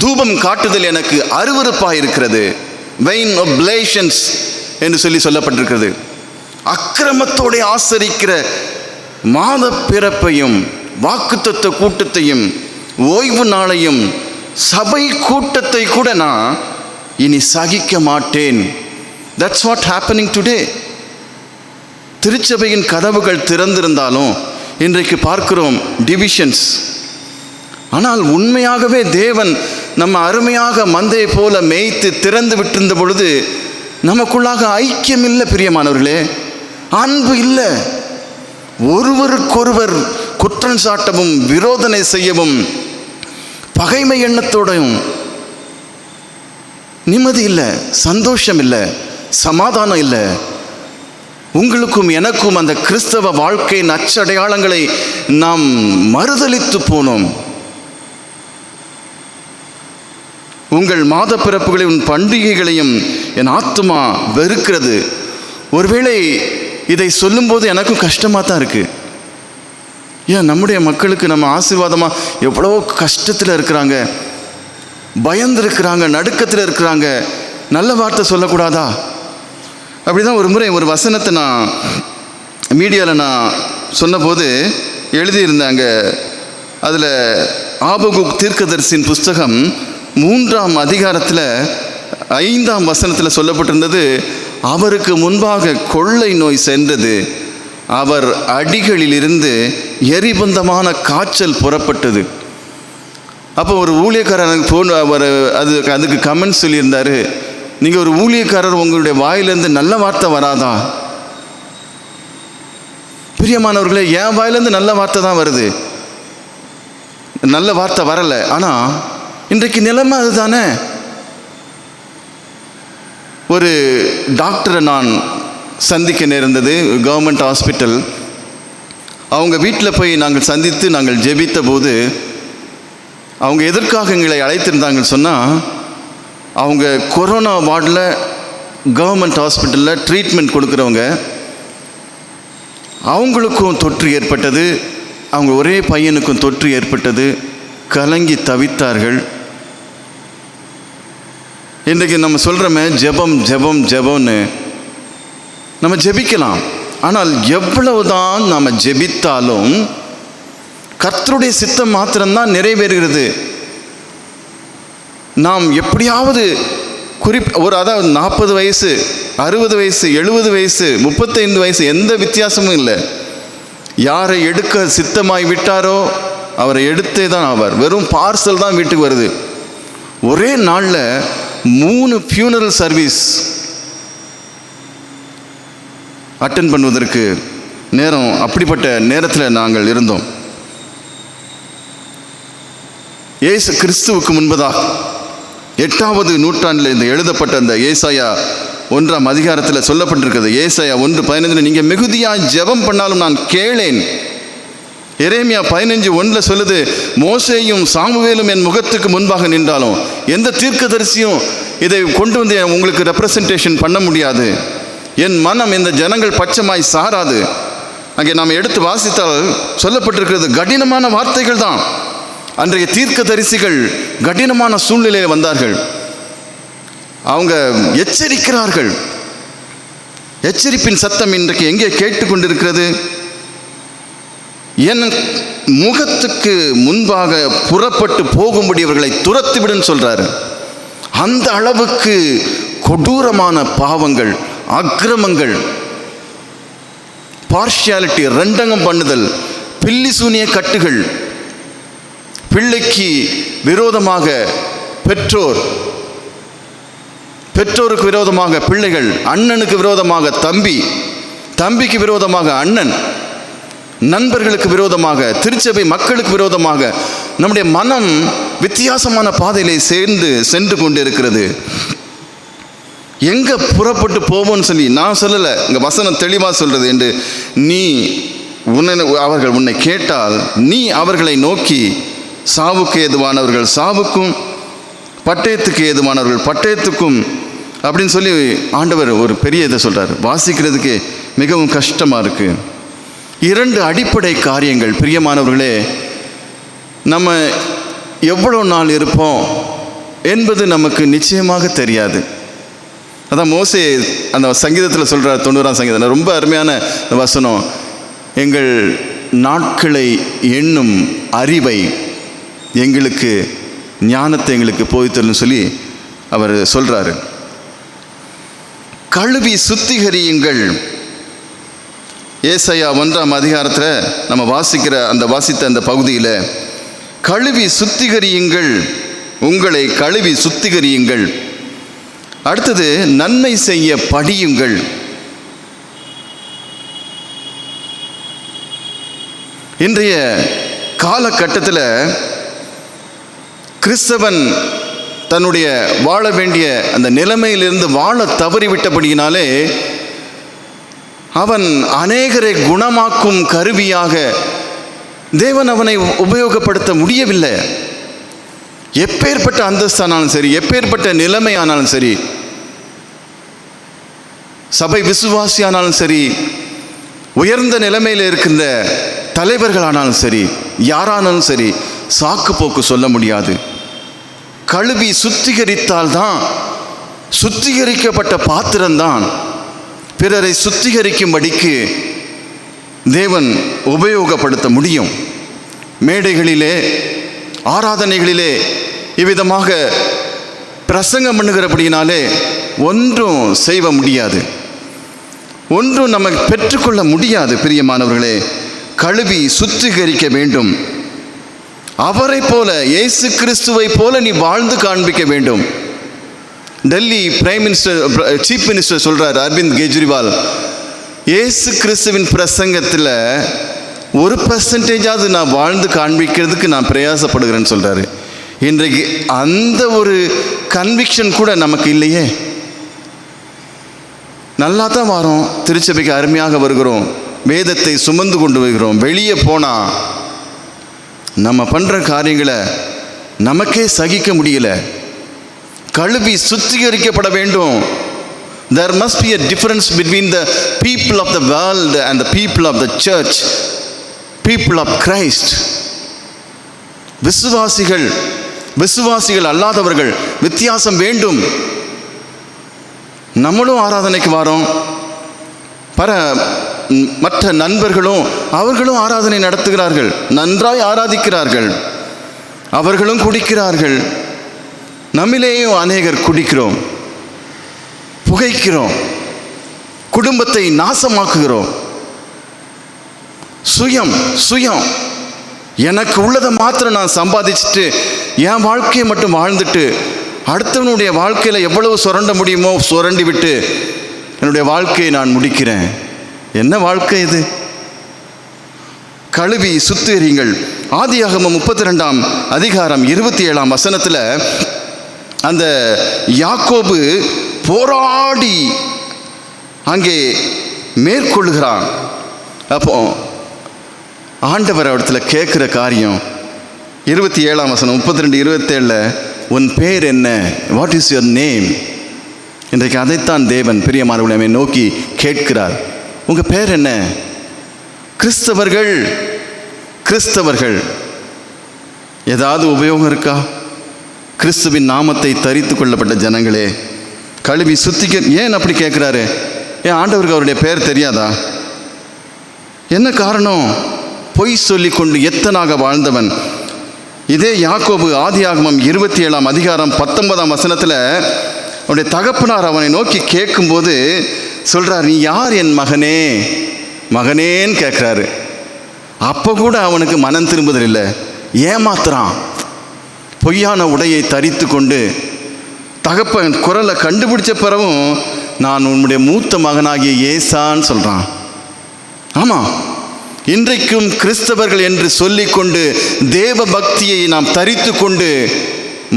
தூபம் காட்டுதல் எனக்கு அருவருப்பாக இருக்கிறது, வெயின் ஒப்லேஷன்ஸ் என்று சொல்லப்பட்டிருக்கிறது. அக்கிரமத்தோடு ஆசரிக்கிற மாத பிறப்பையும் வாக்குத்தத்த கூட்டத்தையும் ஓய்வு நாளையும் சபை கூட்டத்தை கூட நான் இனி சகிக்க மாட்டேன். That's what happening today. திருச்சபையின் கதவுகள் திறந்திருந்தாலும் இன்றைக்கு பார்க்கிறோம் டிவிஷன்ஸ். ஆனால் உண்மையாகவே தேவன் நம்ம அருமையாக மந்தையை போல மேய்த்து திறந்து விட்டிருந்த பொழுது நமக்குள்ளாக ஐக்கியம் இல்லை பிரியமானவர்களே, அன்பு இல்லை. ஒருவருக்கொருவர் குற்றம் சாட்டவும் விரோதனை செய்யவும் பகைமை எண்ணத்தோடும் நிம்மதி இல்லை, சந்தோஷம் இல்லை, சமாதானம் இல்லை. உங்களுக்கும் எனக்கும் அந்த கிறிஸ்தவ வாழ்க்கையின் அச்சடையாளங்களை நாம் மறுதலித்து போனோம். உங்கள் மாத பிறப்புகளையும் உன் பண்டிகைகளையும் என் ஆத்துமா வெறுக்கிறது. ஒருவேளை இதை சொல்லும்போது எனக்கும் கஷ்டமாக தான் இருக்குது. ஏன் நம்முடைய மக்களுக்கு நம்ம ஆசீர்வாதமாக எவ்வளோ கஷ்டத்தில் இருக்கிறாங்க, பயந்துருக்கிறாங்க, நடுக்கத்தில் இருக்கிறாங்க, நல்ல வார்த்தை சொல்லக்கூடாதா? அப்படி தான் ஒரு முறை ஒரு வசனத்தை நான் மீடியாவில் நான் சொன்னபோது எழுதியிருந்தாங்க. அதில் ஆபகுக் தீர்க்கதரிசியின் புஸ்தகம் 3ஆம் அதிகாரத்தில் 5ஆம் வசனத்தில் சொல்லப்பட்டிருந்தது, அவருக்கு முன்பாக கொள்ளை நோய் சென்றது, அவர் அடிகளிலிருந்து எரிபந்தமான காய்ச்சல் புறப்பட்டது. அப்போ ஒரு ஊழியக்காரனுக்கு ஃபோன் அதுக்கு கமெண்ட் சொல்லியிருந்தார், நீங்கள் ஒரு ஊழியக்காரர் உங்களுடைய வாயிலேருந்து நல்ல வார்த்தை வராதா? பிரியமானவர்களே, என் வாயிலேருந்து நல்ல வார்த்தை தான் வருது, நல்ல வார்த்தை வரலை. ஆனால் இன்றைக்கு நிலைமை அதுதானே. ஒரு டாக்டரை நான் சந்திக்க நேர்ந்தது, கவர்மெண்ட் ஹாஸ்பிட்டல். அவங்க வீட்டில் போய் நாங்கள் சந்தித்து நாங்கள் ஜெபித்த போது அவங்க எதற்காக எங்களை அழைத்திருந்தாங்கன்னு சொன்னால், அவங்க கொரோனா வார்டில் கவர்மெண்ட் ஹாஸ்பிட்டலில் ட்ரீட்மெண்ட் கொடுக்குறவங்க. அவங்களுக்கும் தொற்று ஏற்பட்டது. அவங்க ஒரே பையனுக்கும் தொற்று ஏற்பட்டது. கலங்கி தவித்தார்கள். இன்றைக்கு நம்ம சொல்கிறோமே ஜெபம் ஜெபம் ஜெபம்னு, நம்ம ஜெபிக்கலாம். ஆனால் எவ்வளவுதான் நாம் ஜெபித்தாலும் கர்த்தருடைய சித்தம் மாத்திரம்தான் நிறைவேறுகிறது. நாம் எப்படியாவது அதாவது 40 வயசு, 60 வயசு, 70 வயசு, 35 வயசு, எந்த வித்தியாசமும் இல்லை. யாரை எடுக்க சித்தமாய் விட்டாரோ அவரை எடுத்தே தான் ஆவார். வெறும் பார்சல் தான் வீட்டுக்கு வருது. ஒரே நாளில் 3 ஃபியூனரல் சர்வீஸ் அட்டென்ட் பண்ணுவதற்கு நேரம், அப்படிப்பட்ட நேரத்தில் நாங்கள் இருந்தோம். இயேசு கிறிஸ்துவுக்கு முன்பதாக 8வது நூற்றாண்டில் இந்த எழுதப்பட்ட அந்த ஏசாயா 1ஆம் அதிகாரத்தில் சொல்லப்பட்டிருக்கிறது. ஏசாயா 1:15 நீங்கள் மிகுதியாக ஜெபம் பண்ணாலும் நான் கேளேன். எரேமியா 15:1 சொல்லுது, மோசேயும் சாமுவேலும் என் முகத்துக்கு முன்பாக நின்றாலும் எந்த தீர்க்கதரிசியும் இதை கொண்டு வந்து உங்களுக்கு ரெப்ரசன்டேஷன் பண்ண முடியாது. என் மனம் இந்த ஜனங்கள் பட்சமாய் சாராது. அங்கே நாம் எடுத்து வாசித்தால் சொல்லப்பட்டிருக்கிறது கடினமான வார்த்தைகள் தான். அன்றைய தீர்க்கதரிசிகள் கடினமான சூழ்நிலையில் வந்தார்கள். அவங்க எச்சரிக்கிறார்கள். எச்சரிப்பின் சத்தம் இன்றைக்கு எங்கே கேட்டுக்கொண்டிருக்கிறது? என் முகத்துக்கு முன்பாக புறப்பட்டு போகும்படி அவர்களை துரத்திவிடுன்னு சொல்றாரு. அந்த அளவுக்கு கொடூரமான பாவங்கள், அக்கிரமங்கள், பார்ஷியாலிட்டி, ரெண்டங்கம் பண்ணுதல், பில்லி சூனிய கட்டுகள், பிள்ளைக்கு விரோதமாக பெற்றோருக்கு விரோதமாக பிள்ளைகள், அண்ணனுக்கு விரோதமாக தம்பி, தம்பிக்கு விரோதமாக அண்ணன், நண்பர்களுக்கு விரோதமாக, திருச்சபை மக்களுக்கு விரோதமாக நம்முடைய மனம் வித்தியாசமான பாதையிலே சென்று கொண்டு இருக்கிறது. எங்கே புறப்பட்டு போவோன்னு சொல்லி நான் சொல்லலை, இங்கே வசனம் தெளிவாக சொல்கிறது. என்று அவர்கள் உன்னை கேட்டால் நீ அவர்களை நோக்கி சாவுக்கு ஏதுவானவர்கள் சாவுக்கும், பட்டயத்துக்கு ஏதுவானவர்கள் பட்டயத்துக்கும் அப்படின்னு சொல்லி ஆண்டவர் ஒரு பெரிய இதை சொல்கிறார். வாசிக்கிறதுக்கு மிகவும் கஷ்டமாக இருக்குது. 2 அடிப்படை காரியங்கள். பிரியமானவர்களே, நம்ம எவ்வளோ நாள் இருப்போம் என்பது நமக்கு நிச்சயமாக தெரியாது. அதான் மோசே அந்த சங்கீதத்தில் சொல்கிறார், 90ஆம் சங்கீதம், ரொம்ப அருமையான வசனம். எங்கள் நாட்களை எண்ணும் அறிவை எங்களுக்கு, ஞானத்தை எங்களுக்கு போய்த்தருன்னு சொல்லி அவர் சொல்கிறாரு. கழுவி சுத்திகரியுங்கள். ஏசாயா 1ஆம் அதிகாரத்தில் நம்ம வாசித்த அந்த பகுதியில் கழுவி சுத்திகரியுங்கள், உங்களை கழுவி சுத்திகரியுங்கள். அடுத்தது நன்மை செய்ய படியுங்கள். இன்றைய காலகட்டத்தில் கிறிஸ்தவன் தன்னுடைய வாழ வேண்டிய அந்த நிலைமையிலிருந்து வாழ தவறிவிட்டபடியினாலே அவன் அநேகரை குணமாக்கும் கருவியாக தேவன் அவனை உபயோகப்படுத்த முடியவில்லை. எப்பேற்பட்ட அந்தஸ்தானாலும் சரி, எப்பேற்பட்ட நிலைமை ஆனாலும் சரி, சபை விசுவாசியானாலும் சரி, உயர்ந்த நிலைமையில் இருக்கின்ற தலைவர்களானாலும் சரி, யாரானாலும் சரி, சாக்கு போக்கு சொல்ல முடியாது. கழுவி சுத்திகரித்தால்தான், சுத்திகரிக்கப்பட்ட பாத்திரம்தான் பிறரை சுத்திகரிக்கும்படிக்கு தேவன் உபயோகப்படுத்த முடியும். மேடைகளிலே, ஆராதனைகளிலே இவ்விதமாக பிரசங்கம் பண்ணுகிறபடினாலே ஒன்றும் செய்ய முடியாது, ஒன்றும் நம்ம பெற்றுக்கொள்ள முடியாது. பிரியமானவர்களே, கழுவி சுத்திகரிக்க வேண்டும். அவரை போல, இயேசு கிறிஸ்துவை போல நீ வாழ்ந்து காண்பிக்க வேண்டும். டெல்லி சீஃப் மினிஸ்டர் சொல்றார், அரவிந்த் கெஜ்ரிவால், இயேசு கிறிஸ்துவின் பிரசங்கத்தில் 1% நான் வாழ்ந்து காண்பிக்கிறதுக்கு நான் பிரயாசப்படுகிறேன்னு சொல்றாரு. இன்றைக்கு அந்த ஒரு கன்விக்ஷன் கூட நமக்கு இல்லையே. நல்லா தான் வரோம், திருச்சபைக்கு அருமையாக வருகிறோம், வேதத்தை சுமந்து கொண்டு வருகிறோம். வெளியே போனால் நம்ம பண்ணுற காரியங்களை நமக்கே சகிக்க முடியல. கழுவி சுத்திகரிக்கப்பட வேண்டும். There must be a difference between the people of the world and the people of the church, people of Christ. விசுவாசிகள் அல்லாதவர்கள் வித்தியாசம் வேண்டும். நம்மளும் ஆராதனைக்கு வரோம், மற்ற நண்பர்களும் அவர்களும் ஆராதனை நடத்துகிறார்கள், நன்றாய் ஆராதிக்கிறார்கள், அவர்களும் குடிக்கிறார்கள். நம்மிலேயும் அநேகர் குடிக்கிறோம், புகைக்கிறோம், குடும்பத்தை நாசமாக்குகிறோம். சுயம் எனக்கு உள்ளதை மாத்திரம் நான் சம்பாதிச்சுட்டு என் வாழ்க்கையை மட்டும் வாழ்ந்துட்டு அடுத்தவனுடைய வாழ்க்கையில் எவ்வளவு சுரண்ட முடியுமோ சுரண்டி விட்டு என்னுடைய வாழ்க்கையை நான் முடிக்கிறேன். என்ன வாழ்க்கை இது? கழுவி சுத்திகரியுங்கள். ஆதியாகமம் 32ஆம் அதிகாரம் 27ஆம் வசனத்தில் அந்த யாக்கோபு போராடி அங்கே மேற்கொள்கிறான். அப்போ ஆண்டவர் இடத்துல கேட்குற காரியம் 27ஆம் வசனம் 32-27, உன் பேர் என்ன? What is your name? இன்றைக்கு அதைத்தான் தேவன் பிரியமானவர்களை நோக்கி கேட்கிறார். உங்கள் பேர் என்ன? கிறிஸ்தவர்கள் ஏதாவது உபயோகம் இருக்கா? கிறிஸ்துவின் நாமத்தை தரித்து கொள்ளப்பட்ட ஜனங்களே, கழுவி சுத்திக்க. ஏன் அப்படி கேட்குறாரு? ஏன் ஆண்டவருக்கு அவருடைய பேர் தெரியாதா? என்ன காரணம்? பொய் சொல்லி கொண்டு எத்தனாக வாழ்ந்தவன். இதே யாக்கோபு ஆதியாகமம் 27ஆம் அதிகாரம் 19ஆம் வசனத்தில் அவனுடைய தகப்பனார் அவனை நோக்கி கேட்கும்போது சொல்கிறார், நீ யார் என் மகனே? மகனேன்னு கேட்குறாரு. அப்போ கூட அவனுக்கு மனம் திரும்புதல் இல்லை, ஏமாத்துறான். பொய்யான உடையை தரித்து கொண்டு தகப்பன் குரலை கண்டுபிடிச்ச பிறகும் நான் உன்னுடைய மூத்த மகனாகிய ஏசான்னு சொல்கிறான். ஆமாம், இன்றைக்கும் கிறிஸ்தவர்கள் என்று சொல்லிக்கொண்டு தேவ பக்தியை நாம் தரித்து கொண்டு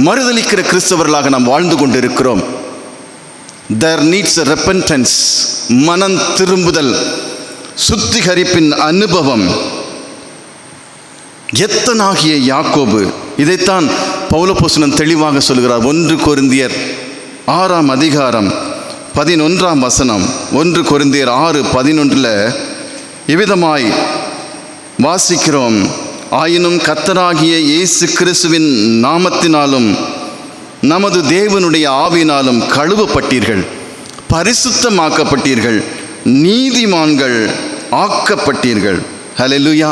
மறுதலிக்கிற கிறிஸ்தவர்களாக நாம் வாழ்ந்து கொண்டு இருக்கிறோம். There needs a repentance, மனம் திரும்புதல், சுத்திகரிப்பின் அனுபவம். எத்தனாகிய யாக்கோபு. இதைத்தான் பவுலப்போஸ்தலன் தெளிவாக சொல்கிறார். 1 கொரிந்தியர் 6ஆம் அதிகாரம் 11ஆம் வசனம். 1 கொரிந்தியர் 6:11 இவ்விதமாய் வாசிக்கிறோம், ஆயினும் கர்த்தராகிய இயேசு கிறிஸ்துவின் நாமத்தினாலும் நமது தேவனுடைய ஆவியினாலும் கழுவப்பட்டீர்கள், பரிசுத்தமாக்கப்பட்டீர்கள், நீதிமான்கள் ஆக்கப்பட்டீர்கள். ஹல்லேலூயா.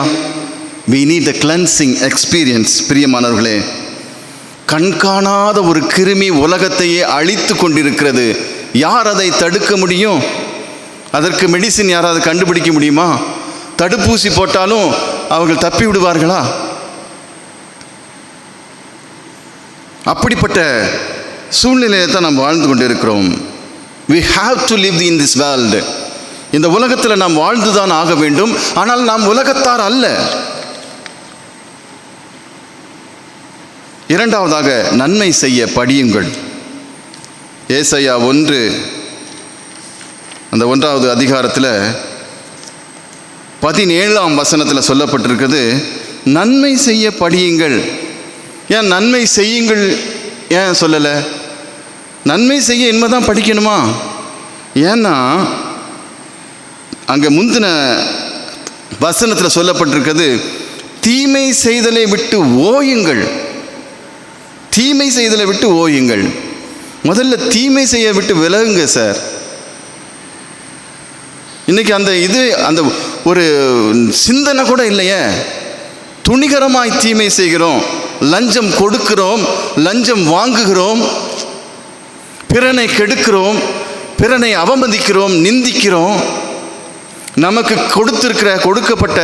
We need a cleansing experience. பிரியமானவர்களே, கண்காணாத ஒரு கிருமி உலகத்தையே அழித்து கொண்டிருக்கிறது. யார் அதை தடுக்க முடியும்? அதற்கு மெடிசின் யாராவது கண்டுபிடிக்க முடியுமா? தடுப்பூசி போட்டாலும் அவர்கள் தப்பி விடுவார்களா? அப்படிப்பட்ட சூழ்நிலையை தான் நாம் வாழ்ந்து கொண்டு இருக்கிறோம். We have to live in this world. இந்த உலகத்தில் நாம் வாழ்ந்துதான் ஆக வேண்டும். ஆனால் நாம் உலகத்தார் அல்ல. இரண்டாவதாக, நன்மை செய்ய படியுங்கள். ஏசாயா 1 அந்த 1ஆவது அதிகாரத்தில் 17ஆம் வசனத்தில் சொல்லப்பட்டிருக்கிறது, நன்மை செய்ய படியுங்கள். ஏன் நன்மை செய்யுங்கள் ஏன் சொல்லலை? நன்மை செய்ய இனிமேதான் படிக்கணுமா? ஏன்னா அங்கே முந்தின வசனத்தில் சொல்லப்பட்டிருக்கிறது, தீமை செய்தலை விட்டு ஓயுங்கள். தீமை செய்தலை விட்டு ஓயுங்கள். முதல்ல தீமை செய்ய விட்டு விலகுங்க சார். இன்னைக்கு அந்த ஒரு சிந்தனை கூட இல்லையே. துணிகரமாய் தீமை செய்கிறோம், லஞ்சம் கொடுக்கிறோம், லஞ்சம் வாங்குகிறோம், பிறனை கெடுக்கிறோம், பிறனை அவமதிக்கிறோம், நிந்திக்கிறோம். நமக்கு கொடுக்கப்பட்ட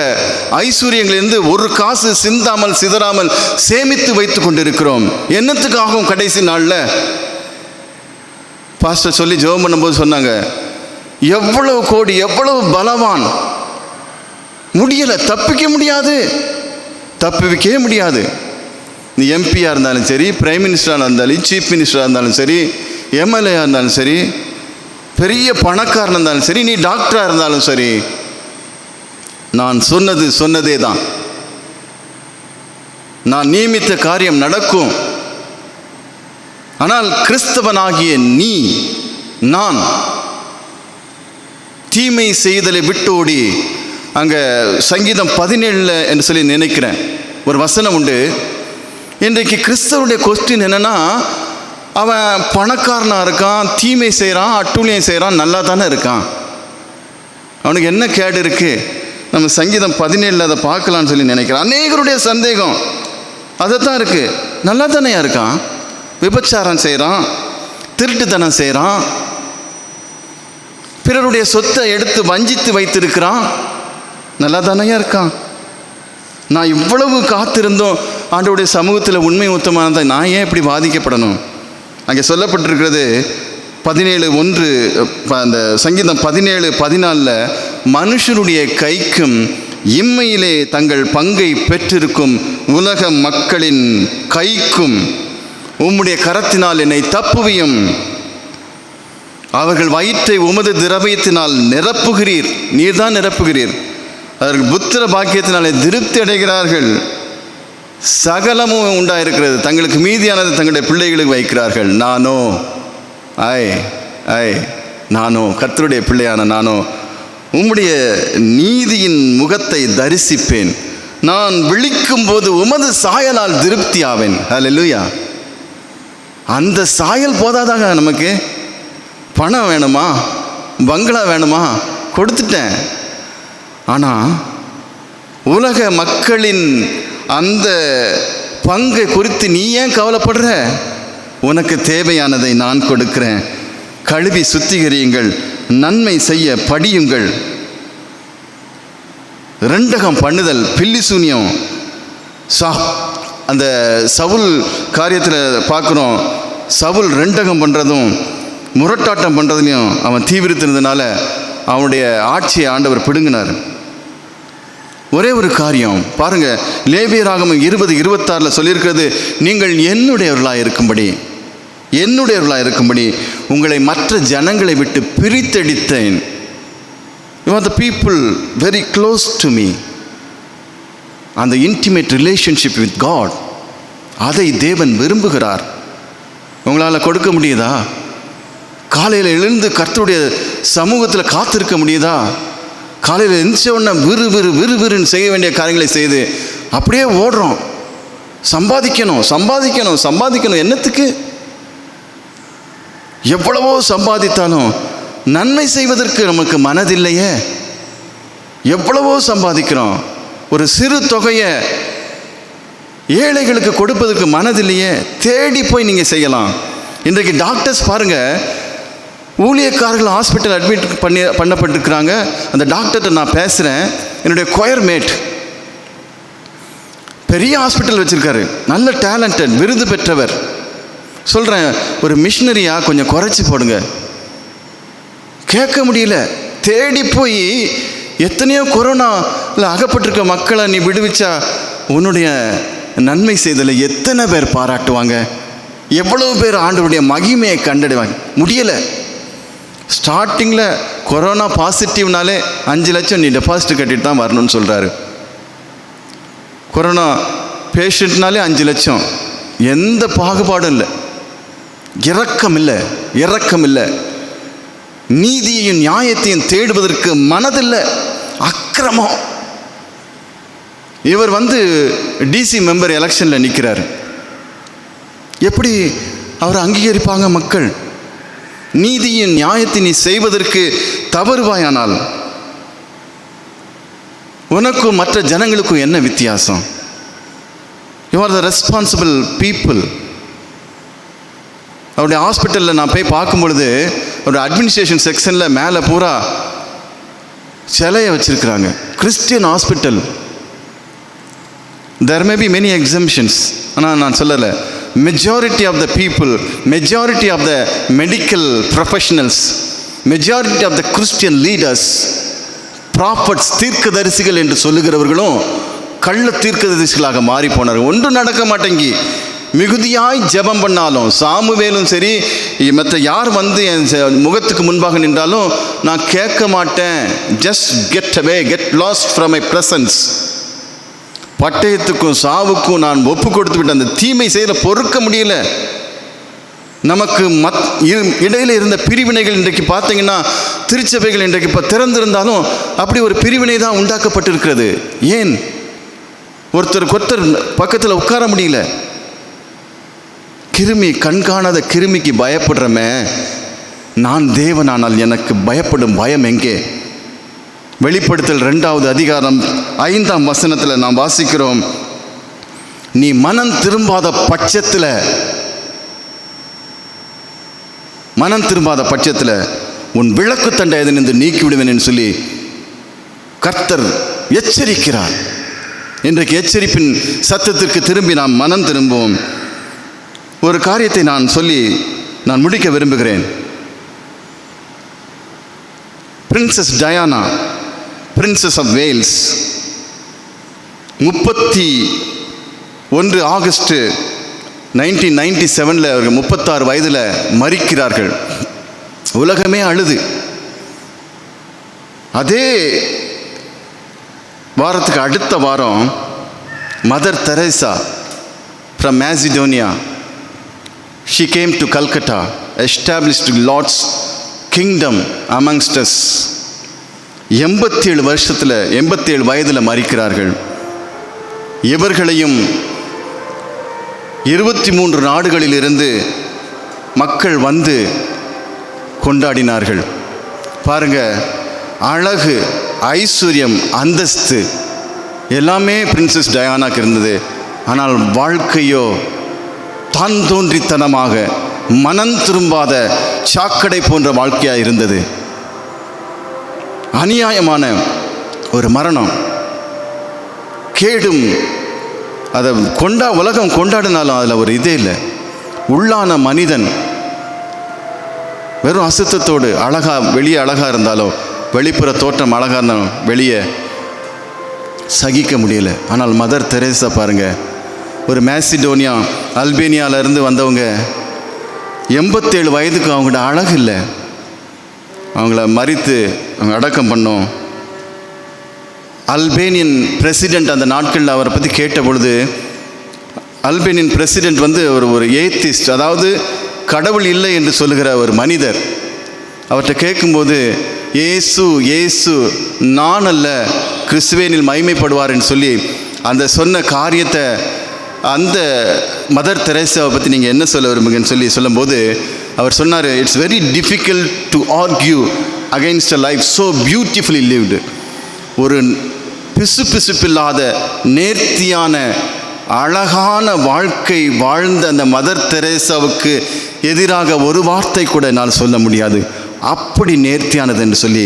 ஐஸ்வர்யங்களிலிருந்து ஒரு காசு சிந்தாமல் சிதறாமல் சேமித்து வைத்து கொண்டிருக்கிறோம். என்னத்துக்காகவும் கடைசி நாளில் பாஸ்டர் சொல்லி ஜெபம் பண்ணும்போது சொன்னாங்க, எவ்வளவு கோடி, எவ்வளவு பலவான், முடியலை, தப்பிக்கவே முடியாது. நீ எம்பியாக இருந்தாலும் சரி, பிரைம் மினிஸ்டராக இருந்தாலும், சீஃப் மினிஸ்டராக இருந்தாலும் சரி, எம்எல்ஏயாக இருந்தாலும் சரி, பெரிய பணக்காரன் இருந்தாலும் சரி, நீ டாக்டராக இருந்தாலும் சரி, நான் சொன்னதே தான். நான் நியமித்த காரியம் நடக்கும். ஆனால் கிறிஸ்தவனாகிய நான் தீமை செய்தலை விட்டோடி, அங்கே சங்கீதம் 17 என்று சொல்லி நினைக்கிறேன் ஒரு வசனம் உண்டு. இன்றைக்கு கிறிஸ்தவருடைய கொஸ்டின் என்னென்னா, அவன் பணக்காரனாக இருக்கான், தீமை செய்கிறான், அட்டூழியம் செய்கிறான், நல்லா தானே இருக்கான், அவனுக்கு என்ன கேடு இருக்குது? நம்ம சங்கீதம் 17 அதை பார்க்கலான்னு சொல்லி நினைக்கிறேன். அநேகருடைய சந்தேகம் அதைத்தான் இருக்குது. நல்லா தானே இருக்கான், விபச்சாரம் செய்கிறான், திருட்டுத்தனம் செய்கிறான், பிறருடைய சொத்தை எடுத்து வஞ்சித்து வைத்திருக்கிறான், நல்லா தானே இருக்கான். நான் இவ்வளவு காத்திருந்தோம் ஆண்டவருடைய சமூகத்தில் உண்மை உத்தமானதை நான் ஏன் இப்படி பாதிக்கப்படணும்? அங்கே சொல்லப்பட்டிருக்கிறது 17:1, அந்த சங்கீதம் 17:14, மனுஷருடைய கைக்கும் இம்மையிலே தங்கள் பங்கை பெற்றிருக்கும் உலக மக்களின் கைக்கும் உம்முடைய கரத்தினால் என்னை தப்புவியும், அவர்கள் வயிற்றை உமது திரவியத்தினால் நிரப்புகிறீர், நீர்தான் நிரப்புகிறீர், அவர்கள் புத்திர பாக்கியத்தினாலே திருப்தி அடைகிறார்கள், சகலமும் உண்டாயிருக்கிறது, தங்களுக்கு மீதியானது தங்களுடைய பிள்ளைகளுக்கு வைக்கிறார்கள். நானோ கர்த்தருடைய பிள்ளையான நானோ உம்முடைய நீதியின் முகத்தை தரிசிப்பேன், நான் விழிக்கும் போது உமது சாயலால் திருப்தி ஆவேன். ஹல்லேலூயா. அந்த சாயல் போதாதாக நமக்கு? பணம் வேணுமா, பங்களா வேணுமா, கொடுத்துட்டேன். ஆனால் உலக மக்களின் அந்த பங்கை குறித்து நீ ஏன் கவலைப்படுற? உனக்கு தேவையானதை நான் கொடுக்கிறேன். கழுவி சுத்திகரியுங்கள், நன்மை செய்ய படியுங்கள். ரெண்டகம் பண்ணுதல், பில்லி சூனியம், அந்த சவுல் காரியத்தில் பார்க்குறோம். சவுல் ரெண்டகம் பண்ணுறதும் முரட்டாட்டம் பண்ணுறதுலையும் அவன் தீவிரத்தினதுனால அவனுடைய ஆட்சியை ஆண்டவர் பிடுங்கினார். ஒரே ஒரு காரியம் பாருங்க, லேவியராகமம் 20:26 சொல்லியிருக்கிறது, நீங்கள் என்னுடையவர்களாக இருக்கும்படி உங்களை மற்ற ஜனங்களை விட்டு பிரித்தெடுத்தேன். You are the people very close to me. அந்த இன்டிமேட் ரிலேஷன்ஷிப் வித் காட், அதை தேவன் விரும்புகிறார். உங்களால் கொடுக்க முடியுதா? காலையில் எழுந்து கர்த்தருடைய சமூகத்தில் காத்திருக்க முடியுதா? காலையில் எழுந்திரிச்ச உடனே விறுவிறுன்னு செய்ய வேண்டிய காரியங்களை செய்து அப்படியே ஓடுறோம். சம்பாதிக்கணும். என்னத்துக்கு? எவ்வளவோ சம்பாதித்தாலும் நன்மை செய்வதற்கு நமக்கு மனதில்லையே. எவ்வளவோ சம்பாதிக்கிறோம், ஒரு சிறு தொகையை ஏழைகளுக்கு கொடுப்பதற்கு மனதில்லையே. தேடி போய் நீங்கள் செய்யலாம். இன்றைக்கு டாக்டர்ஸ் பாருங்கள், ஊழியக்காரர்கள் ஹாஸ்பிட்டல் அட்மிட் பண்ணப்பட்டிருக்கிறாங்க. அந்த டாக்டர்கிட்ட நான் பேசுகிறேன். என்னுடைய கொயர் மேட் பெரிய ஹாஸ்பிட்டல் வச்சுருக்காரு, நல்ல டேலண்டட், விருது பெற்றவர். சொல்கிறேன், ஒரு மிஷினரியாக கொஞ்சம் குறைச்சி போடுங்க. கேட்க முடியல. தேடி போய் எத்தனையோ கொரோனாவில் அகப்பட்டிருக்க மக்களை நீ விடுவிச்சா உன்னுடைய நன்மை செய்தலை எத்தனை பேர் பாராட்டுவாங்க? எவ்வளவு பேர் ஆண்டவருடைய மகிமையை கண்டடைவாங்க? முடியலை. ஸ்டார்டிங்கில் கொரோனா பாசிட்டிவ்னாலே 5 லட்சம் நீ டெபாசிட் கட்டிட்டு தான் வரணும்னு சொல்கிறாரு. கொரோனா பேஷண்ட்னாலே 5 லட்சம். எந்த பாகுபாடும் இல்லை, இரக்கம் இல்லை, நீதியையும் நியாயத்தையும் தேடுவதற்கு மனதில்லை, அக்கிரமம். இவர் டிசி மெம்பர் எலெக்ஷனில் நிற்கிறார். எப்படி அவரை அங்கீகரிப்பாங்க மக்கள்? நீதியின் நியாயத்தை நீ செய்வதற்கு தவறுவாயானால் உனக்கும் மற்ற ஜனங்களுக்கும் என்ன வித்தியாசம்? You are the responsible people. அவருடைய ஹாஸ்பிட்டலில் நான் போய் பார்க்கும் பொழுது அவருடைய அட்மினிஸ்ட்ரேஷன் செக்ஷனில் மேலே பூரா சிலையை வச்சுருக்கிறாங்க. Christian hospital. there may be many exemptions, ஆனால் நான் சொல்லலை. majority of the people, majority of the medical professionals, majority of the Christian leaders, prophets, தீர்க்கதரிசிகள் என்று சொல்லுகிறவர்களும் கள்ள தீர்க்கதரிசிகளாக மாறி போனார். ஒன்றும் நடக்க மாட்டேங்கி மிகுதியாய் ஜெபம் பண்ணாலும், சாமுவேலும் சரி மற்ற யார் என் முகத்துக்கு முன்பாக நின்றாலும் நான் கேட்க மாட்டேன். Just get away, get lost from my presence. பட்டயத்துக்கும் சாவுக்கும் நான் ஒப்பு கொடுத்து விட்டேன். அந்த தீமை செய்யல பொறுக்க முடியல. நமக்கு இடையில இருந்த பிரிவினைகள் இன்றைக்கு பார்த்தீங்கன்னா திருச்சபைகள் இன்றைக்கு இப்போ திறந்திருந்தாலும் அப்படி ஒரு பிரிவினை தான் உண்டாக்கப்பட்டிருக்கிறது. ஏன்? ஒருத்தர் பக்கத்தில் உட்கார முடியல. கண்காணாத கிருமிக்கு பயப்படுறமே, நான் தேவனானால் எனக்கு பயப்படும் பயம் எங்கே? வெளிப்படுத்தல் 2வது அதிகாரம் 5ஆம் வசனத்தில் நாம் வாசிக்கிறோம், நீ மனம் திரும்பாத பட்சத்தில் உன் விளக்கு தண்டை எதனின்று நீக்கி விடுவேன் என்று சொல்லி கர்த்தர் எச்சரிக்கிறார். இன்றைக்கு எச்சரிப்பின் சத்தத்திற்கு திரும்பி நாம் மனம் திரும்புவோம். ஒரு காரியத்தை நான் முடிக்க விரும்புகிறேன். Princess Diana, princess of Wales, 31 August 1997 அவர்கள் 36 வயதில் மரிக்கிறார்கள். உலகமே அழுது. அதே வாரத்துக்கு அடுத்த வாரம் mother Teresa from Macedonia, she came to Calcutta, established Lord's kingdom amongst us. 87 வயதில் மரிக்கிறார்கள். இவர்களையும் 23 நாடுகளிலிருந்து மக்கள் வந்து கொண்டாடினார்கள். பாருங்க, அழகு, ஐஸ்வர்யம், அந்தஸ்து எல்லாமே பிரின்சஸ் டயானாக்கு இருந்தது. ஆனால் வாழ்க்கையோ தான் தோன்றித்தனமாக மனம் திரும்பாத சாக்கடை போன்ற வாழ்க்கையாக இருந்தது. அநியாயமான ஒரு மரணம், கேடும். அதை உலகம் கொண்டாடினாலும் அதில் ஒரு இதே இல்லை. உள்ளான மனிதன் வெறும் அசுத்தத்தோடு வெளியே அழகாக இருந்தாலோ, வெளிப்புற தோற்றம் அழகாக இருந்தாலும் வெளியே சகிக்க முடியல. ஆனால் மதர் தெரேசா பாருங்க, ஒரு மேசிடோனியா, அல்பேனியாவிலேருந்து வந்தவங்க, 87 வயதுக்கு அவங்களோட அழகு இல்லை. அவங்கள மரித்து அவங்க அடக்கம் பண்ணோம். அல்பேனியன் பிரசிடெண்ட் அந்த நாட்களில் அவரை பற்றி கேட்ட பொழுது, அல்பேனியன் பிரசிடெண்ட் ஒரு ஏத்திஸ்ட், அதாவது கடவுள் இல்லை என்று சொல்லுகிற ஒரு மனிதர். அவர்கிட்ட கேட்கும்போது, இயேசு நான் அல்ல, கிறிஸ்துவேனில் மகிமைப்படுவார்னு சொல்லி அந்த சொன்ன காரியத்தை, அந்த மதர் தெரேசாவை பற்றி நீங்கள் என்ன சொல்ல விரும்புங்கன்னு சொல்லும்போது அவர் சொன்னார், it's very difficult to argue against a life so beautifully lived. ஒரு பிசுபிசுப்பில்லாத நேர்த்தியான அழகான வாழ்க்கை வாழ்ந்த அந்த மதர் தெரேசாவுக்கு எதிராக ஒரு வார்த்தை கூட என்னால் சொல்ல முடியாது, அப்படி நேர்த்தியானது என்று சொல்லி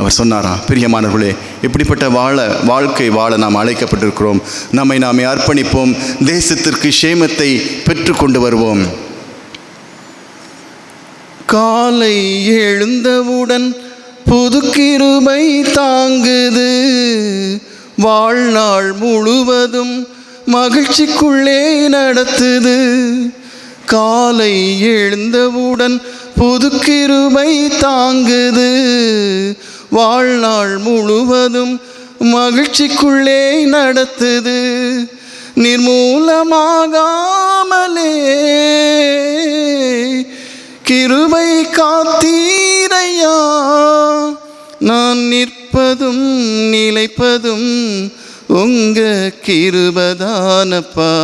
அவர் சொன்னாராம். பிரியமானவர்களே, இப்படிப்பட்ட வாழ்க்கை வாழ நாம் அழைக்கப்பட்டிருக்கிறோம். நாமே அர்ப்பணிப்போம். தேசத்திற்கு சேமத்தை பெற்றுக்கொண்டு வருவோம். காலை எழுந்தவுடன் புது கிருபை தாங்குது, வாழ்நாள் முழுவதும் மகிழ்ச்சிக்குள்ளே நடத்துது. காலை எழுந்தவுடன் புது கிருபை தாங்குது, வாழ்நாள் முழுவதும் மகிழ்ச்சிக்குள்ளே நடத்துது. நிர்மூலமாகாமலே கிருபை காத்தீரையா, நான் நிற்பதும் நிலைப்பதும் உங்க கிருபதானப்பா.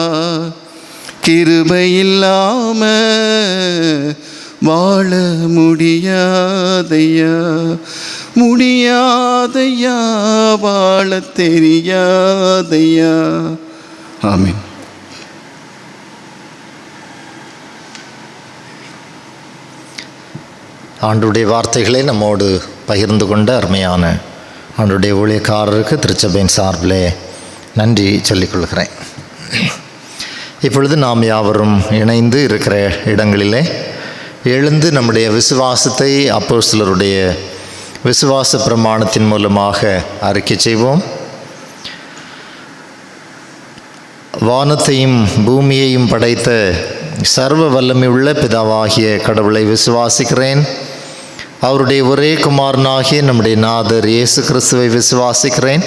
கிருபை இல்லாம வாழ முடியாதையா, வாழ தெரியாதையா. ஆமீன். ஆண்டுடைய வார்த்தைகளை நம்மோடு பகிர்ந்து கொண்ட அருமையான ஆண்டுடைய ஊழியக்காரருக்கு திருச்சபையின் சார்பிலே நன்றி சொல்லிக்கொள்கிறேன். இப்பொழுது நாம் யாவரும் இணைந்து இருக்கிற இடங்களிலே எழுந்து நம்முடைய விசுவாசத்தை அப்போஸ்தலருடைய விசுவாச பிரமாணத்தின் மூலமாக அறிக்கை செய்வோம். வானத்தையும் பூமியையும் படைத்த சர்வ வல்லமையுள்ள பிதாவாகிய கடவுளை விசுவாசிக்கிறேன். அவருடைய ஒரே குமாரனாகிய நம்முடைய நாதர் இயேசு கிறிஸ்துவை விசுவாசிக்கிறேன்.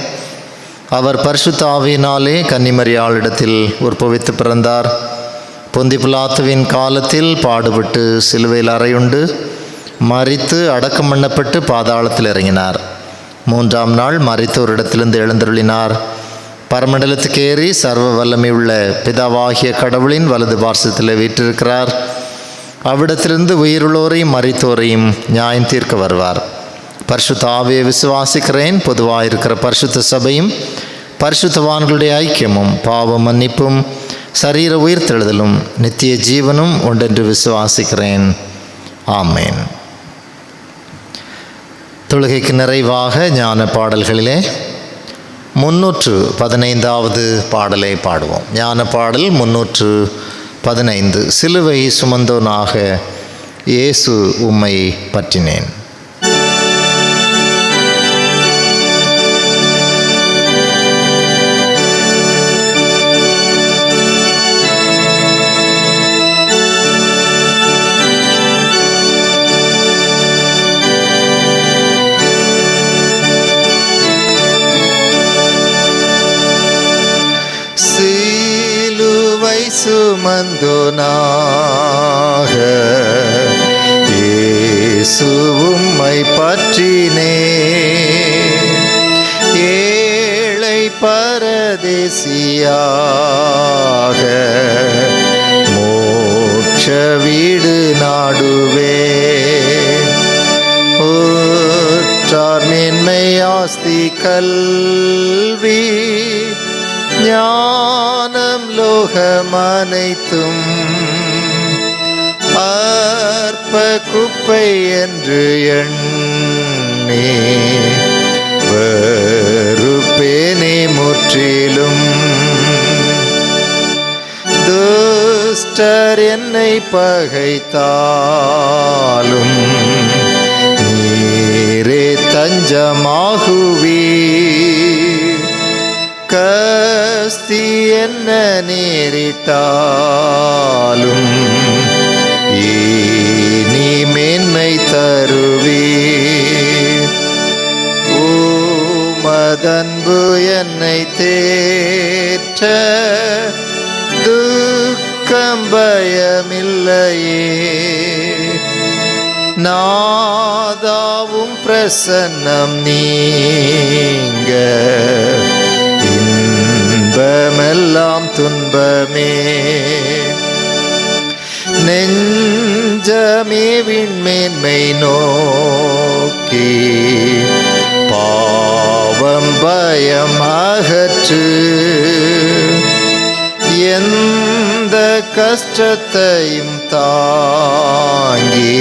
அவர் பரிசுத்த ஆவியினாலே கன்னிமரியாளிடத்தில் உற்பவித்து பிறந்தார். பொந்தி பிலாத்துவின் காலத்தில் பாடுபட்டு சிலுவையில் அறையுண்டு மரித்து அடக்கம் பண்ணப்பட்டு பாதாளத்தில் இறங்கினார். 3ஆம் நாள் மரித்தோரிடத்திலிருந்து எழுந்தருளினார். பரமண்டலத்துக்கு ஏறி சர்வ வல்லமை உள்ள பிதாவாகிய கடவுளின் வலது பார்சத்தில் வீற்றிருக்கிறார். அவ்விடத்திலிருந்து உயிருள்ளோரையும் மரித்தோரையும் நியாயம் தீர்க்க வருவார். பரிசுத்த ஆவியை விசுவாசிக்கிறேன். பொதுவாக இருக்கிற பரிசுத்த சபையும் பரிசுத்தவான்களுடைய ஐக்கியமும் பாவ மன்னிப்பும் சரீர உயிர்த்தெழுதலும் நித்திய ஜீவனும் உண்டென்று விசுவாசிக்கிறேன். ஆமேன். தொழுகைக்கு நிறைவாக ஞான பாடல்களிலே 315வது பாடலை பாடுவோம். ஞான பாடல் 315. சிலுவை சுமந்தோனாக இயேசு உம்மை பற்றினேன். சுமந்தோனாக இயேசு உம்மை பற்றினேன். ஏழை பரதேசியாக மோட்ச வீடு நாடுவேன். ஊற்றார் மேன்மை ஆஸ்தி கல்வி ஞானம் லோகம் அனைத்தும் அற்ப குப்பை என்று எண்ணி வெறுப்பேனே முற்றிலும். துஷ்டர் என்னை பகைத்தாலும் நீரே தஞ்சமாகுவீர். கஸ்தி என்ன நேரிட்டாலும் இனி மேன்மை தருவீர். உமதன்பு என்னை தேற்ற துக்கம் பயமில்லையே. நாதாவும் பிரசன்னம் நீங்க இன்பமெல்லாம் துன்பமே. நெஞ்சமே விண்மேன்மை நோக்கி பாவம் பயம் அகற்று. எந்த கஷ்டத்தையும் தாங்கி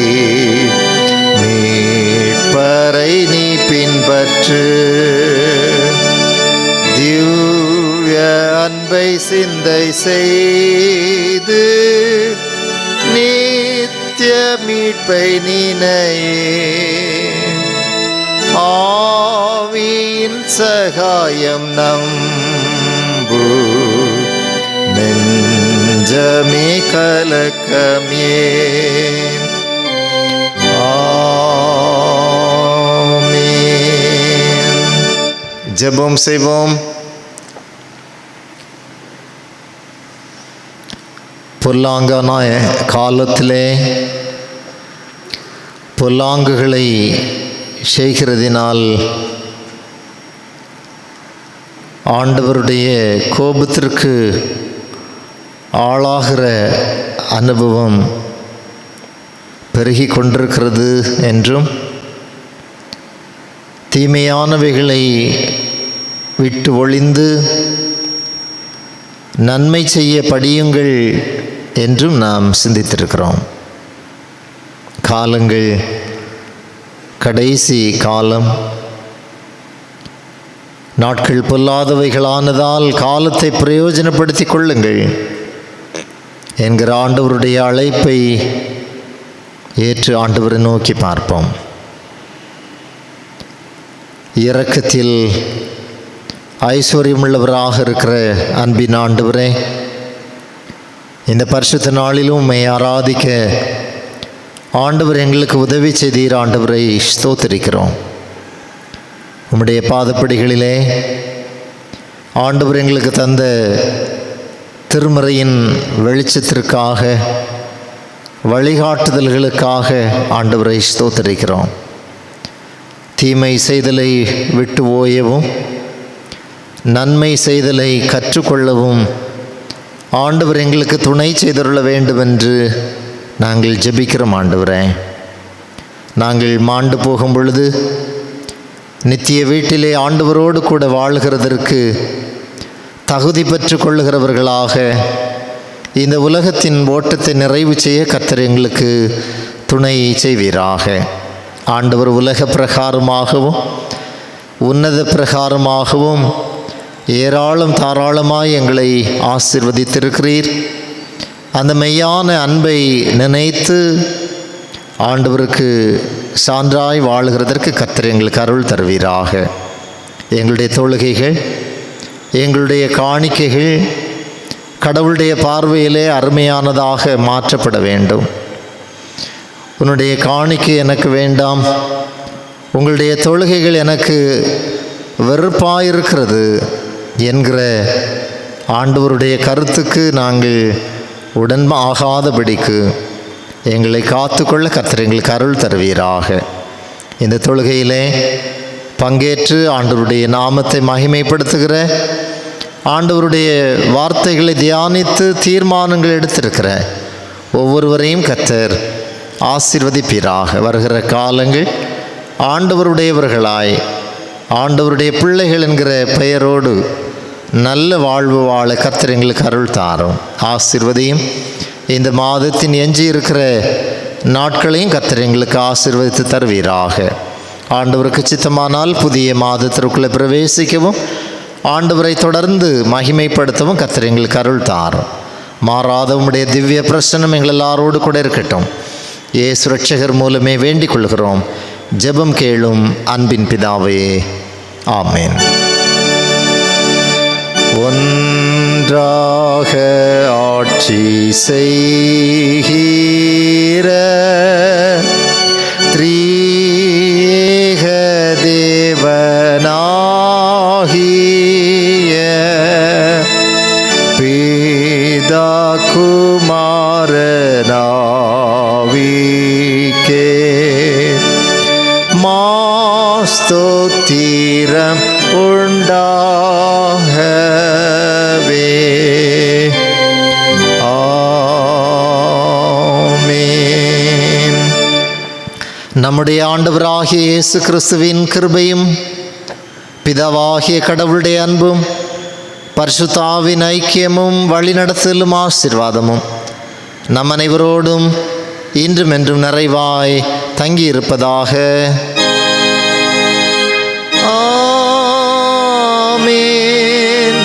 மீட்பரை நீ பின்பற்று. திவ்ய அன்பை சிந்தை செய்து நித்திய மீட்பை நினையே. ஆவியின் சகாயம் நம்பு நெஞ்சமே கலக்கமே. ஆமென். ஜெபம் செய்வோம். பொல்லாங்கான காலத்திலே பொல்லாங்குகளை செய்கிறதினால் ஆண்டவருடைய கோபத்திற்கு ஆளாகிற அனுபவம் பெருகி கொண்டிருக்கிறது என்றும் தீமையானவைகளை விட்டு ஒழிந்து நன்மை செய்ய படியுங்கள் என்றும் நாம் சிந்தித்திருக்கிறோம். காலங்கள் கடைசி காலம். நாட்கள் பொல்லாதவைகளானதால் காலத்தை பிரயோஜனப்படுத்தி கொள்ளுங்கள் என்கிற ஆண்டவருடைய அழைப்பை ஏற்று ஆண்டவரை நோக்கி பார்ப்போம். இரக்கத்தில் ஐஸ்வர்யமுள்ளவராக இருக்கிற அன்பின் ஆண்டவரே, இந்த பரிசுத்த நாளிலும் உம்மை ஆராதிக்க ஆண்டவர் எங்களுக்கு உதவி செய்தீர். ஆண்டவரை ஸ்தோத்திரிக்கிறோம். உம்முடைய பாதப்படிகளிலே ஆண்டவர் எங்களுக்கு தந்த திருமறையின் வெளிச்சத்திற்காக, வழிகாட்டுதல்களுக்காக ஆண்டவரை ஸ்தோத்திரிக்கிறோம். தீமை செய்தலை விட்டு ஓயவும், நன்மை செய்தலை கற்றுக்கொள்ளவும் ஆண்டவர் எங்களுக்கு துணை செய்தருள வேண்டும் என்று நாங்கள் ஜெபிக்கிறோம். ஆண்டவரே, நாங்கள் மாண்டு போகும் பொழுது நித்திய வீட்டிலே ஆண்டவரோடு கூட வாழ்கிறதற்கு தகுதி பெற்று கொள்ளுகிறவர்களாக இந்த உலகத்தின் ஓட்டத்தை நிறைவு செய்ய கர்த்தர் எங்களுக்கு துணை செய்வீராக. ஆண்டவர் உலக பிரகாரமாகவும் உன்னத பிரகாரமாகவும் ஏராளம் தாராளமாய் எங்களை ஆசீர்வதித்திருக்கிறீர். அந்த மெய்யான அன்பை நினைத்து ஆண்டவருக்கு சான்றாய் வாழ்கிறதற்கு கர்த்தர் எங்களுக்கு அருள் தருவீராக. எங்களுடைய தொழுகைகள், எங்களுடைய காணிக்கைகள் கடவுளுடைய பார்வையிலே அருமையானதாக மாற்றப்பட வேண்டும். உன்னுடைய காணிக்கை எனக்கு வேண்டாம், உங்களுடைய தொழுகைகள் எனக்கு வெறுப்பாயிருக்கிறது என்கிற ஆண்டவருடைய கருத்துக்கு நாங்கள் ஆகாதபடிக்கு எங்களை காத்துக்கொள்ள கர்த்தர் எங்களுக்கு அருள் தருவீராக. இந்த தொழுகையிலே பங்கேற்று ஆண்டவருடைய நாமத்தை மகிமைப்படுத்துகிற, ஆண்டவருடைய வார்த்தைகளை தியானித்து தீர்மானங்கள் எடுத்திருக்கிற ஒவ்வொருவரையும் கர்த்தர் ஆசீர்வதிப்பீராக. வருகிற காலங்கள் ஆண்டவருடையவர்களாய், ஆண்டவருடைய பிள்ளைகள் என்கிற பெயரோடு நல்ல வாழ்வு வாழ கர்த்தர் எங்களுக்கு அருள் தாரும். ஆசீர்வதியும். இந்த மாதத்தின் எஞ்சி இருக்கிற நாட்களையும் கர்த்தர் எங்களுக்கு ஆசீர்வதித்து தருவீராக. ஆண்டவருக்கு சித்தமானால் புதிய மாதத்திற்குள்ளே பிரவேசிக்கவும், ஆண்டவரை தொடர்ந்து மகிமைப்படுத்தவும் கர்த்தர் எங்களுக்கு அருள் தாரும். மாறாத உம்முடைய திவ்ய பிரசன்னம் எங்கள் எல்லாரோடு கூட இருக்கட்டும். இயேசு ரட்சகர் மூலமே வேண்டிக் கொள்கிறோம். ஜெபம் கேளும் அன்பின் பிதாவே, ஆமென். ஒன்றாக ஆட்சி செய்கிற திரீக தேவனாகிய பிதா குமாரனாவிக்கே ஸ்தோத்திரம் உண்டாகவே. ஆமென். நம்முடைய ஆண்டவராகிய இயேசு கிறிஸ்துவின் கிருபையும், பிதாவாகிய கடவுளுடைய அன்பும், பரிசுத்தாவின் ஐக்கியமும், வழிநடத்தலும், ஆசீர்வாதமும் நம் அனைவரோடும் இன்றும் என்றும் நிறைவாய் தங்கியிருப்பதாக. ஆமென்.